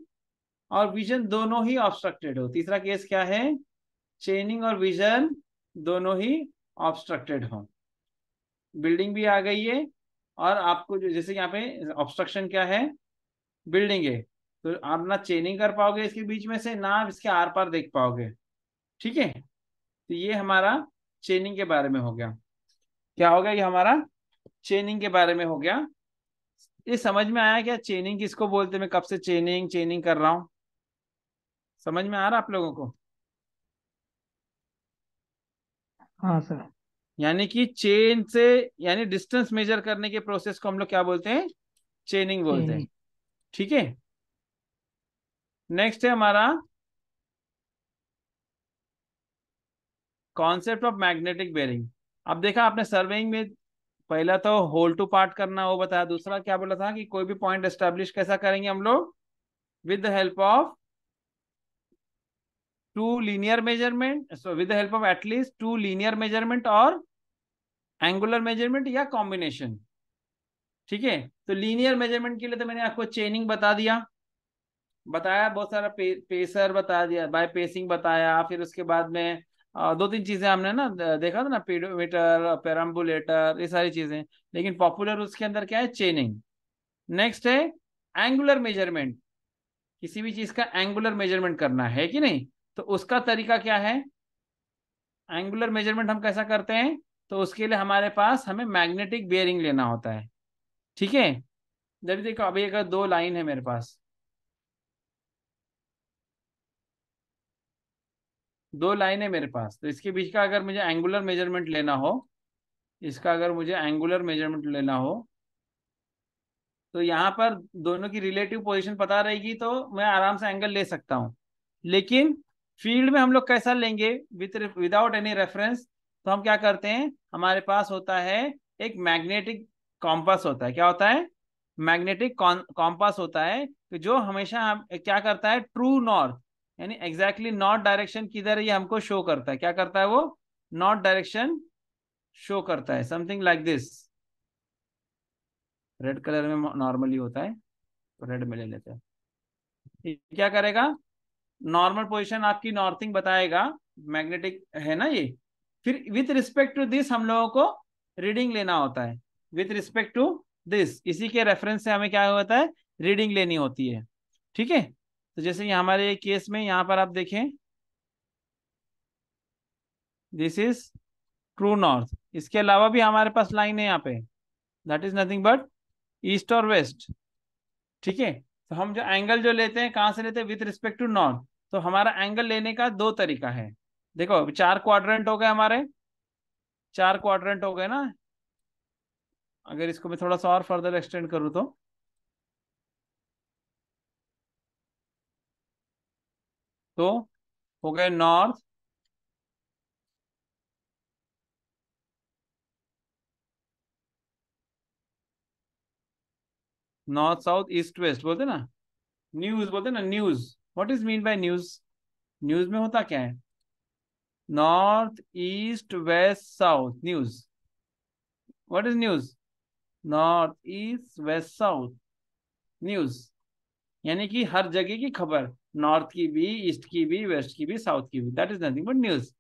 और विजन दोनों ही ऑब्स्ट्रक्टेड हो, तीसरा केस क्या है, चेनिंग और विजन दोनों ही ऑब्स्ट्रक्टेड हो, बिल्डिंग भी आ गई है और आपको जो, जैसे यहाँ पे ऑब्स्ट्रक्शन क्या है, बिल्डिंग है, तो आप ना चेनिंग कर पाओगे इसके बीच में से, ना आप इसके आर पार देख पाओगे। ठीक है, तो ये हमारा चेनिंग के बारे में हो गया। क्या हो गया, ये हमारा चेनिंग के बारे में हो गया। ये समझ में आया क्या, चेनिंग किसको बोलते हैं, मैं कब से चेनिंग चेनिंग कर रहा हूँ, समझ में आ रहा आप लोगों को। हाँ सर। यानी कि चेन से, यानी डिस्टेंस मेजर करने के प्रोसेस को हम लोग क्या बोलते हैं, चेनिंग बोलते हैं। ठीक है, नेक्स्ट है हमारा कॉन्सेप्ट ऑफ मैग्नेटिक बेरिंग। अब देखा आपने सर्वेइंग में, पहला तो होल टू पार्ट करना वो बताया, दूसरा क्या बोला था कि कोई भी पॉइंट एस्टेब्लिश कैसा करेंगे हम लोग, with the help of two linear measurement, so with the help of at least two linear measurement और एंगुलर मेजरमेंट या कॉम्बिनेशन। ठीक है, तो लीनियर मेजरमेंट के लिए तो मैंने आपको चेनिंग बता दिया, बताया बहुत सारा, पेसर बता दिया, बाय पेसिंग बताया, फिर उसके बाद में दो तीन चीजें हमने ना देखा था ना, पीडोमीटर, पेरम्बुलेटर, ये सारी चीजें। लेकिन पॉपुलर उसके अंदर क्या है, चेनिंग। नेक्स्ट है एंगुलर मेजरमेंट, किसी भी चीज का एंगुलर मेजरमेंट करना है कि नहीं, तो उसका तरीका क्या है, एंगुलर मेजरमेंट हम कैसा करते हैं, तो उसके लिए हमारे पास हमें मैग्नेटिक बेयरिंग लेना होता है। ठीक है, जब देखो अभी अगर दो लाइन है मेरे पास, दो लाइन है मेरे पास, तो इसके बीच का अगर मुझे एंगुलर मेजरमेंट लेना हो, इसका अगर मुझे एंगुलर मेजरमेंट लेना हो, तो यहाँ पर दोनों की रिलेटिव पोजीशन पता रहेगी तो मैं आराम से एंगल ले सकता हूँ। लेकिन फील्ड में हम लोग कैसा लेंगे, विदाउट एनी रेफरेंस, तो हम क्या करते हैं, हमारे पास होता है एक मैग्नेटिक कॉम्पास होता है, क्या होता है, मैग्नेटिक कॉम्पास होता है, तो जो हमेशा हम क्या करता है, ट्रू नॉर्थ, यानी एग्जैक्टली नॉर्थ डायरेक्शन किधर है ये हमको शो करता है, क्या करता है वो, नॉर्थ डायरेक्शन शो करता है, something like this. Red colour में नॉर्मली होता है, तो रेड में ले लेते हैं। ये क्या करेगा, नॉर्मल पोजीशन आपकी नॉर्थिंग बताएगा, मैग्नेटिक है ना ये। फिर विथ रिस्पेक्ट टू दिस हम लोगों को रीडिंग लेना होता है, विथ रिस्पेक्ट टू दिस, इसी के रेफरेंस से हमें क्या होता है, रीडिंग लेनी होती है। ठीक है, तो जैसे ये हमारे केस में यहाँ पर आप देखें, दिस इज ट्रू नॉर्थ, इसके अलावा भी हमारे पास लाइन है यहाँ पे, that is nothing but east और वेस्ट। ठीक है, तो हम जो एंगल जो लेते हैं कहाँ से लेते हैं, विथ रिस्पेक्ट टू नॉर्थ। तो हमारा एंगल लेने का दो तरीका है, देखो चार क्वाड्रेंट हो गए हमारे, चार क्वाड्रेंट हो गए ना। अगर इसको मैं थोड़ा सा और फर्दर एक्सटेंड करूँ तो हो गए north, north south east west बोलते ना, न्यूज बोलते ना, news. What is mean bye news, news में होता क्या है, north east west south news. What is news, north east west south news, यानी कि हर जगह की खबर, नॉर्थ की भी, ईस्ट की भी, वेस्ट की भी, साउथ की भी, that is nothing but news.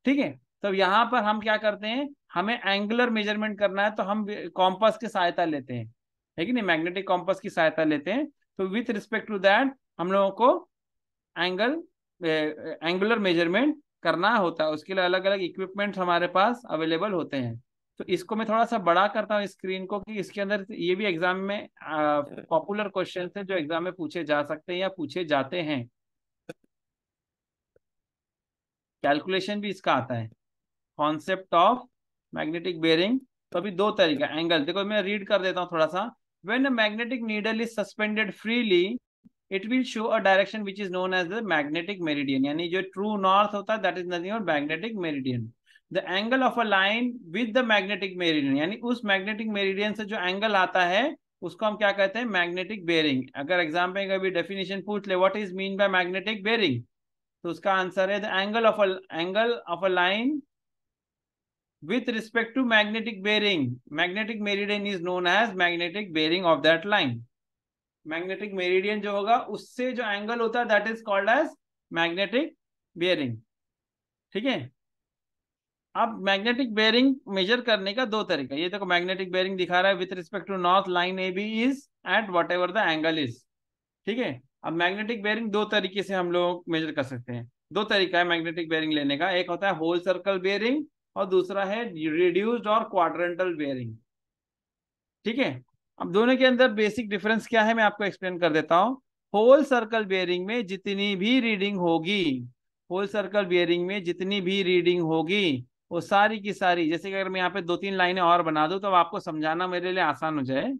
ठीक है, तो यहाँ पर हम क्या करते हैं, हमें एंगुलर मेजरमेंट करना है तो हम कॉम्पास की सहायता लेते हैं, है कि नहीं, मैग्नेटिक कॉम्पास की सहायता लेते हैं। तो विथ रिस्पेक्ट टू दैट हम लोगों को एंगल एंगुलर मेजरमेंट करना होता है, उसके लिए अलग अलग इक्विपमेंट्स हमारे पास अवेलेबल होते हैं। तो इसको मैं थोड़ा सा बड़ा करता हूँ स्क्रीन को, कि इसके अंदर ये भी एग्जाम में पॉपुलर क्वेश्चन है जो एग्जाम में पूछे जा सकते हैं या पूछे जाते हैं, कैलकुलेशन भी इसका आता है, कॉन्सेप्ट ऑफ मैग्नेटिक बेरिंग। तो अभी दो तरीका एंगल, देखो मैं रीड कर देता हूँ थोड़ा सा। When a magnetic needle is suspended freely, it will show a direction which is known as the magnetic meridian, यानी जो ट्रू नॉर्थ होता है that is nothing but magnetic meridian. The angle of a line with the magnetic meridian, यानी उस magnetic meridian से जो angle आता है उसको हम क्या कहते हैं, मैग्नेटिक बेरिंग। अगर एग्जाम में कभी डेफिनेशन पूछ ले what is mean by magnetic bearing, तो उसका आंसर है the angle of a line with respect to magnetic bearing. Magnetic meridian is known as magnetic bearing of that line. Magnetic meridian जो होगा उससे जो एंगल होता है that is called as magnetic bearing. ठीक है, अब मैग्नेटिक बेयरिंग मेजर करने का दो तरीका, ये देखो मैग्नेटिक बेयरिंग दिखा रहा है with respect to north, line A B is at whatever the angle is. ठीक है, अब मैग्नेटिक बेयरिंग दो तरीके से हम लोग मेजर कर सकते हैं, दो तरीका है मैग्नेटिक बेयरिंग लेने का, एक होता है होल सर्कल बेयरिंग और दूसरा है रिड्यूस्ड और क्वाड्रेंटल बेयरिंग। ठीक है, अब दोनों के अंदर बेसिक डिफरेंस क्या है मैं आपको एक्सप्लेन कर देता हूं। होल सर्कल बेयरिंग में जितनी भी रीडिंग होगी, होल सर्कल बेयरिंग में जितनी भी रीडिंग होगी वो सारी की सारी, जैसे कि अगर मैं यहाँ पे 2-3 लाइनें और बना दूं तो आपको समझाना मेरे लिए आसान हो जाए।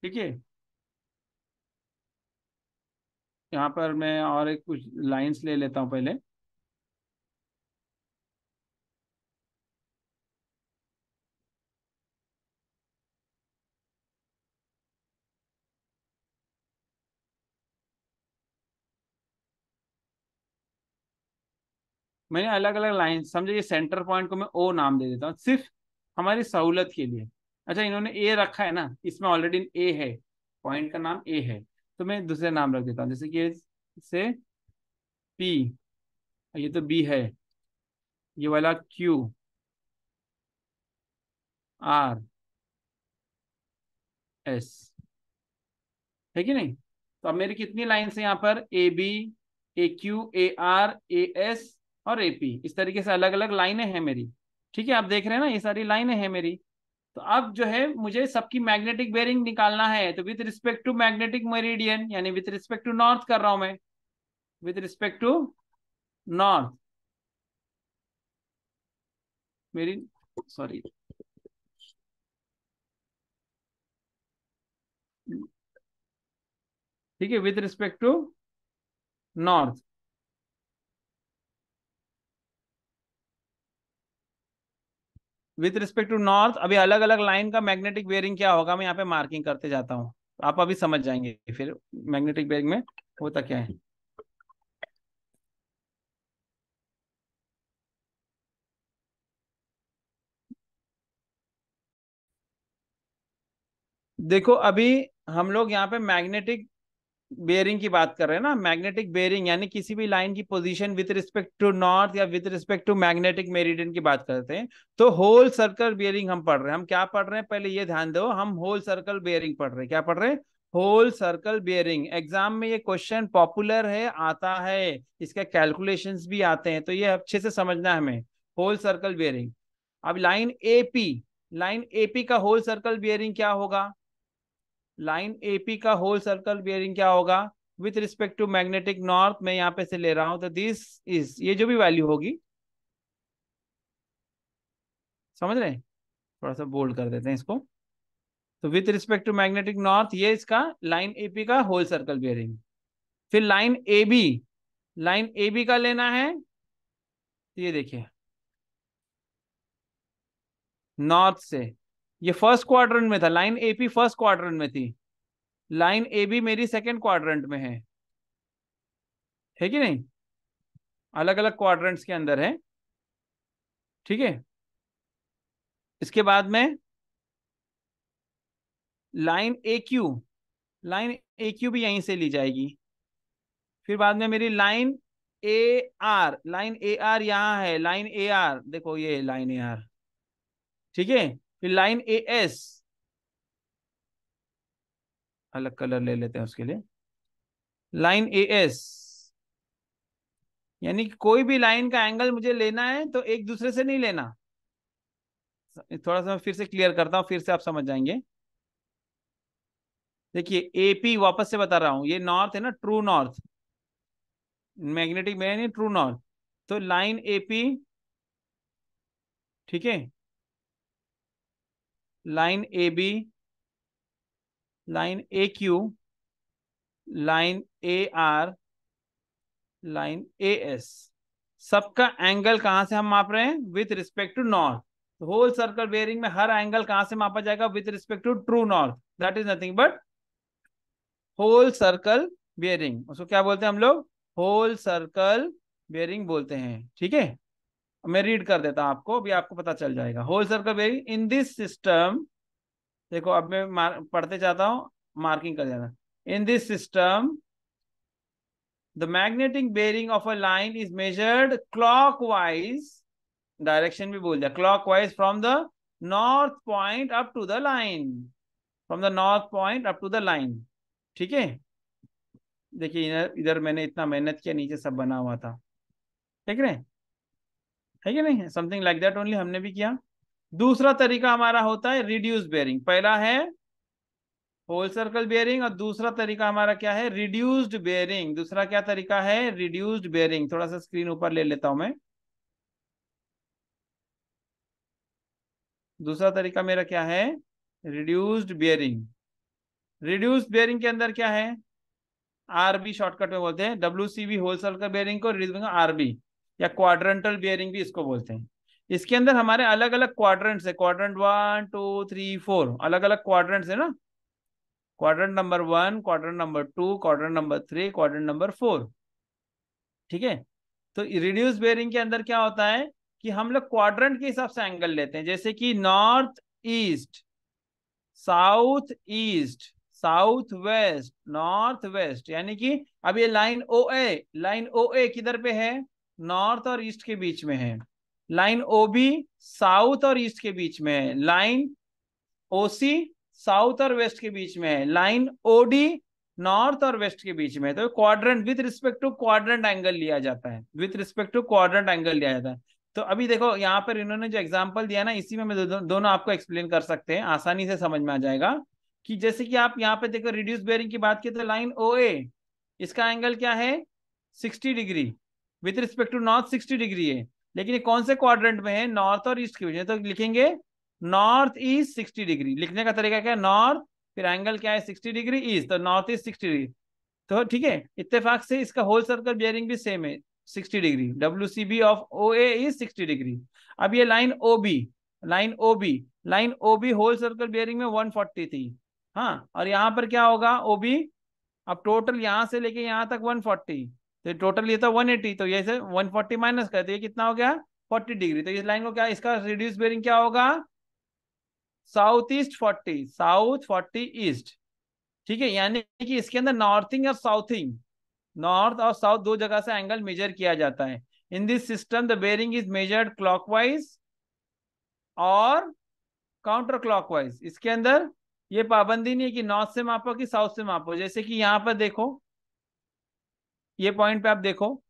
ठीक है, यहाँ पर मैं और एक कुछ लाइंस ले लेता हूँ पहले। मैंने अलग अलग लाइन समझे, ये सेंटर पॉइंट को मैं ओ नाम दे देता हूँ सिर्फ हमारी सहूलत के लिए। अच्छा, इन्होंने ए रखा है ना, इसमें ऑलरेडी ए है, पॉइंट का नाम ए है, तो मैं दूसरे नाम रख देता हूँ, जैसे कि से पी, ये तो बी है, ये वाला क्यू, आर, एस, है कि नहीं। तो अब मेरी कितनी लाइन्स है यहाँ पर, A B, A Q, A R, A S और ए पी, इस तरीके से अलग अलग लाइनें हैं मेरी। ठीक है, आप देख रहे हैं ना, ये सारी लाइनें हैं मेरी। तो अब जो है मुझे सबकी मैग्नेटिक बेरिंग निकालना है, तो with respect to magnetic meridian, यानी विथ रिस्पेक्ट टू नॉर्थ कर रहा हूं मैं, विथ रिस्पेक्ट टू नॉर्थ मेरी, सॉरी, ठीक है, with respect to north, with respect to north. अभी अलग अलग लाइन का मैग्नेटिक बेरिंग क्या होगा, मैं यहाँ पे मार्किंग करते जाता हूँ, आप अभी समझ जाएंगे फिर मैग्नेटिक बेरिंग में होता क्या है। देखो अभी हम लोग यहाँ पे मैग्नेटिक बेयरिंग की बात कर रहे हैं ना, मैग्नेटिक बेयरिंग यानी किसी भी लाइन की position with respect to north या with respect to magnetic meridian की बात करते हैं। तो होल सर्कल बेयरिंग हम पढ़ रहे हैं, हम क्या पढ़ रहे हैं पहले ये ध्यान दो, हम होल सर्कल बेयरिंग पढ़ रहे हैं, क्या पढ़ रहे हैं, होल सर्कल बेयरिंग। एग्जाम में ये क्वेश्चन पॉपुलर है, आता है, इसके कैलकुलेशंस भी आते हैं, तो ये अच्छे से समझना है हमें, होल सर्कल बेयरिंग। अब लाइन एपी, लाइन एपी का होल सर्कल बेयरिंग क्या होगा, लाइन एपी का होल सर्कल बियरिंग क्या होगा, with respect to magnetic north, मैं यहां पे से ले रहा हूं, तो दिस इज, ये जो भी वैल्यू होगी, समझ रहे हैं, थोड़ा सा बोल्ड कर देते हैं इसको, तो with respect to magnetic north ये इसका लाइन एपी का होल सर्कल बियरिंग। फिर line A B, line A B का लेना है, तो ये देखिए नॉर्थ से, ये फर्स्ट क्वाड्रेंट में था, लाइन एपी फर्स्ट क्वाड्रेंट में थी, लाइन ए बी मेरी सेकेंड क्वाड्रेंट में है कि नहीं, अलग अलग क्वाड्रेंट्स के अंदर है। ठीक है, इसके बाद में line A Q, line A Q भी यहीं से ली जाएगी। फिर बाद में मेरी line A R, line A are यहाँ है, लाइन ए आर देखो, ये लाइन ए आर, ठीक है। फिर लाइन ए एस, अलग कलर ले लेते हैं उसके लिए, लाइन ए एस, यानी कि कोई भी लाइन का एंगल मुझे लेना है तो एक दूसरे से नहीं लेना। थोड़ा सा मैं फिर से क्लियर करता हूँ, फिर से आप समझ जाएंगे। देखिए एपी, वापस से बता रहा हूं, ये नॉर्थ है ना, ट्रू नॉर्थ, मैग्नेटिक में नहीं, ट्रू नॉर्थ, तो लाइन एपी, ठीक है, line A B, line A Q, line A R, line A S, सबका एंगल कहां से हम माप रहे हैं, विथ रिस्पेक्ट टू नॉर्थ। तो होल सर्कल बेयरिंग में हर एंगल कहां से मापा जाएगा, with respect to true north, that is nothing but whole circle bearing, उसको क्या बोलते हैं हम लोग, होल सर्कल बेयरिंग बोलते हैं। ठीक है, मैं रीड कर देता हूं आपको, अभी आपको पता चल जाएगा। Whole circle bearing in this system, देखो अब मैं पढ़ते जाता हूँ, मार्किंग कर जाना, in this system the magnetic bearing of a line is measured clockwise, direction भी बोल दिया, clockwise from the north point up to the line, from the north point up to the line। ठीक है, देखिए इधर इधर मैंने इतना मेहनत किया, नीचे सब बना हुआ था, ठीक है कि नहीं, समथिंग लाइक दैट ओनली हमने भी किया। दूसरा तरीका हमारा होता है रिड्यूस बेयरिंग, पहला है होल सर्कल बेयरिंग, और दूसरा तरीका हमारा क्या है, रिड्यूस्ड बेयरिंग। दूसरा क्या तरीका है, रिड्यूस्ड बेयरिंग। थोड़ा सा स्क्रीन ऊपर ले लेता हूं मैं। दूसरा तरीका मेरा क्या है, रिड्यूस्ड बेयरिंग। रिड्यूस्ड बेयरिंग के अंदर क्या है, आरबी शॉर्टकट में बोलते हैं, WCB होल सर्कल बेयरिंग को आरबी, या क्वाड्रेंटल बेयरिंग भी इसको बोलते हैं। इसके अंदर हमारे अलग अलग क्वाड्रेंट्स है, क्वाड्रेंट 1 2 3 4, अलग अलग क्वाड्रेंट्स है ना। Quadrant number 1, quadrant number 2, quadrant number 3, quadrant number 4। ठीक है। तो रिड्यूस बेयरिंग के अंदर क्या होता है कि हम लोग क्वाड्रेंट के हिसाब से एंगल लेते हैं, जैसे कि north east, south east, south west, north west. यानी कि अब ये लाइन ओ ए, लाइन ओ ए किधर पे है, नॉर्थ और ईस्ट के बीच में है। लाइन ओ बी साउथ और ईस्ट के बीच में है। लाइन ओसी साउथ और वेस्ट के बीच में है। लाइन ओडी नॉर्थ और वेस्ट के बीच में है। तो quadrant with respect to quadrant angle लिया जाता है, with respect to quadrant angle लिया जाता है। तो अभी देखो यहाँ पर इन्होंने जो एग्जांपल दिया ना, इसी में मैं दोनों आपको एक्सप्लेन कर सकते हैं, आसानी से समझ में आ जाएगा। कि जैसे कि आप यहाँ पे देखो, रिड्यूस बेयरिंग की बात की तो लाइन ओ ए, इसका एंगल क्या है, 60 degree, with respect to north 60 degree है। लेकिन ये कौन से क्वाड्रेंट में है, नॉर्थ और ईस्ट के बीच में, तो लिखेंगे नॉर्थ ईस्ट 60 डिग्री। लिखने का तरीका क्या है, नॉर्थ, फिर एंगल क्या है 60 डिग्री ईस्ट, तो नॉर्थ ईस्ट 60 डिग्री। तो ठीक है, इत्तेफाक से इसका होल सर्कल बियरिंग भी सेम है, 60 degree. WCB of O A is 60 degree. अब ये line O B, line O B, line O B whole circle bearing में 140 थी। हाँ, और यहाँ पर क्या होगा, ओ बी, अब टोटल यहाँ से लेके यहाँ तक 140, तो टोटल ये था 180, तो ये से 140 माइनस करते, ये कितना हो गया, 40 डिग्री। तो इस लाइन को क्या, इसका रिड्यूस बेयरिंग क्या होगा, साउथ ईस्ट 40, साउथ 40 ईस्ट। ठीक है, यानी कि इसके अंदर नॉर्थिंग और साउथिंग, नॉर्थ और साउथ दो जगह से एंगल मेजर किया जाता है। इन this system the bearing is measured clockwise और काउंटर क्लॉकवाइज। इसके अंदर ये पाबंदी नहीं है कि नॉर्थ से मापो कि साउथ से मापो। जैसे कि यहाँ पर देखो, ये पॉइंट पे आप देखो,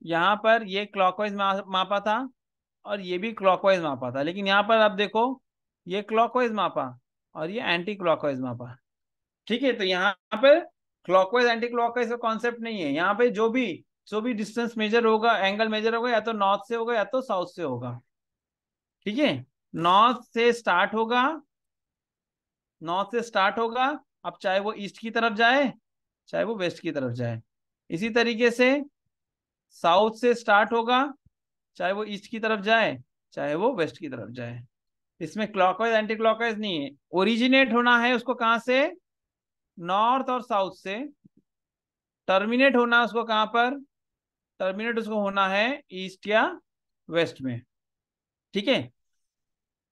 यहाँ पर ये क्लॉकवाइज मापा था, और ये भी क्लॉकवाइज मापा था। लेकिन यहाँ पर आप देखो, ये क्लॉकवाइज मापा और ये एंटी क्लॉकवाइज मापा। ठीक है, तो यहाँ पे क्लॉकवाइज एंटी क्लॉकवाइज का कॉन्सेप्ट नहीं है। यहाँ पे जो भी डिस्टेंस मेजर होगा, एंगल मेजर होगा, या तो नॉर्थ से होगा या तो साउथ से होगा। ठीक है, नॉर्थ से स्टार्ट होगा, नॉर्थ से स्टार्ट होगा, अब चाहे वो ईस्ट की तरफ जाए, चाहे वो वेस्ट की तरफ जाए। इसी तरीके से साउथ से स्टार्ट होगा, चाहे वो ईस्ट की तरफ जाए, चाहे वो वेस्ट की तरफ जाए। इसमें क्लॉकवाइज एंटी क्लॉकवाइज नहीं है। ओरिजिनेट होना है उसको कहाँ से, नॉर्थ और साउथ से। टर्मिनेट होना है उसको कहाँ पर, टर्मिनेट उसको होना है ईस्ट या वेस्ट में। ठीक है।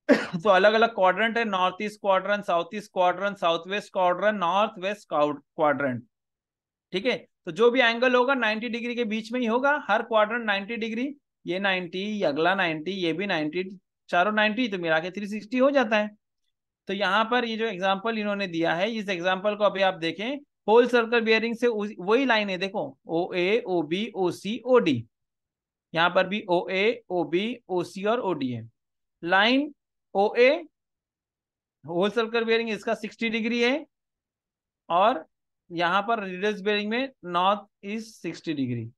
तो अलग अलग क्वाड्रेंट है, north east quadrant, south east quadrant, south west quadrant, north west quadrant. ठीक है, तो जो भी एंगल होगा 90 डिग्री के बीच में ही होगा, हर क्वाड्रेंट 90 डिग्री। ये 90, ये अगला 90, ये भी 90, चारों 90, तो मिला के 360 हो जाता है। तो यहाँ पर ये जो एग्जांपल इन्होंने दिया है, इस एग्जांपल को अभी आप देखें, होल सर्कल बियरिंग से वही लाइन है, देखो ओ ए, ओ बी, ओ सी, ओ डी। यहाँ पर भी ओ ए, ओ बी, ओ सी और ओ डी है। लाइन ओ ए होल सर्कल बियरिंग इसका 60 डिग्री है, और यहाँ पर रेडियस बेयरिंग में नॉर्थ इज 60 डिग्री।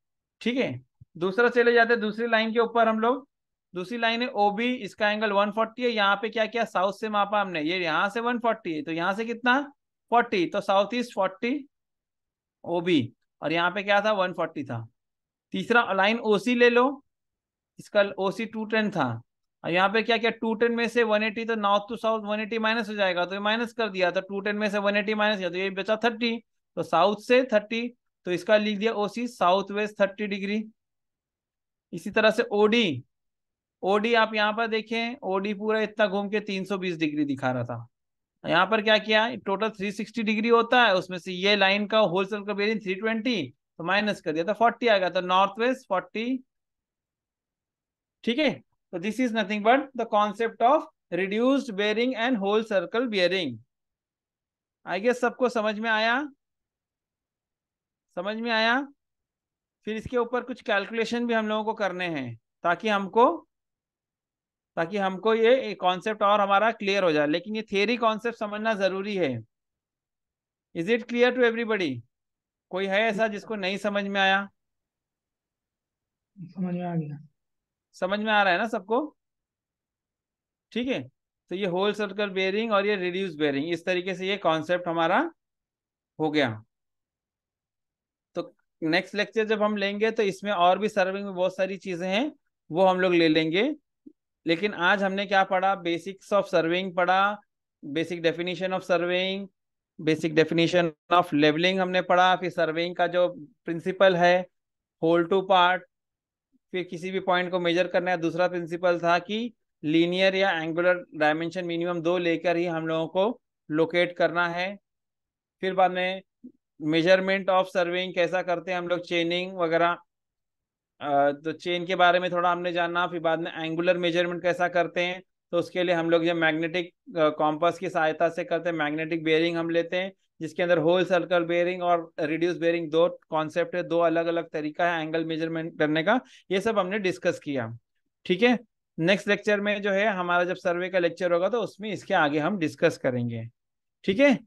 ठीक है, दूसरा चले जाते हैं दूसरी लाइन के ऊपर हम लोग। दूसरी लाइन है ओबी, इसका एंगल 140 है। यहाँ पे क्या किया, साउथ से मापा हमने, ये यहाँ से 140 है, तो यहाँ से कितना 40, तो साउथ ईस्ट 40 ओबी, और यहाँ पे क्या था 140 था। तीसरा लाइन ओसी ले लो, इसका ओसी 210 था, और यहाँ पे क्या किया 210 में से 180, तो नॉर्थ टू साउथ 180 माइनस हो जाएगा, तो ये माइनस कर दिया, तो 210 में से 180 माइनस किया तो ये बचा 30, तो साउथ से 30, तो इसका लिख दिया ओसी साउथ वेस्ट 30 डिग्री। इसी तरह से ओडी, ओडी आप यहाँ पर देखें, ओडी पूरा इतना घूम के 320 डिग्री दिखा रहा था। यहाँ पर क्या किया, टोटल 360 डिग्री होता है, उसमें से ये लाइन का होलसेल का बेरिंग 320, तो माइनस कर दिया तो 40 आ गया, तो नॉर्थ वेस्ट 40। ठीक है, तो this is nothing but the concept of reduced bearing and whole circle bearing. I guess सबको समझ में आया, समझ में आया। फिर इसके ऊपर कुछ कैलकुलेशन भी हम लोगों को करने हैं, ताकि हमको ताकि हमको ये कॉन्सेप्ट और हमारा क्लियर हो जाए। लेकिन ये थियरी कॉन्सेप्ट समझना जरूरी है। Is it clear to everybody? कोई है ऐसा जिसको नहीं समझ में आया? समझ में आ गया। समझ में आ रहा है ना सबको? ठीक है। तो ये होल सर्कल बेयरिंग और ये रिड्यूस बेयरिंग, इस तरीके से ये कॉन्सेप्ट हमारा हो गया। तो नेक्स्ट लेक्चर जब हम लेंगे तो इसमें और भी सर्विंग में बहुत सारी चीजें हैं, वो हम लोग ले लेंगे। लेकिन आज हमने क्या पढ़ा? बेसिक्स ऑफ सर्विंग पढ़ा, basic definition of surveying, basic definition of levelling हमने पढ़ा, फिर सर्विंग का जो प्रिंसिपल है होल टू पार्ट, फिर किसी भी पॉइंट को मेजर करना है। दूसरा प्रिंसिपल था कि लीनियर या एंगुलर डायमेंशन मिनिमम 2 लेकर ही हम लोगों को लोकेट करना है। फिर बाद में मेजरमेंट ऑफ सर्विंग कैसा करते हैं हम लोग, चेनिंग वगैरह, तो चेन के बारे में थोड़ा हमने जाना। फिर बाद में एंगुलर मेजरमेंट कैसा करते हैं, तो उसके लिए हम लोग जब मैग्नेटिक कॉम्पास की सहायता से करते हैं, मैग्नेटिक बेयरिंग हम लेते हैं, जिसके अंदर होल सर्कल बेयरिंग और रिड्यूस बेयरिंग दो कॉन्सेप्ट है, दो अलग अलग तरीका है एंगल मेजरमेंट करने का। ये सब हमने डिस्कस किया। ठीक है। नेक्स्ट लेक्चर में जो है हमारा जब सर्वे का लेक्चर होगा तो उसमें इसके आगे हम डिस्कस करेंगे। ठीक है।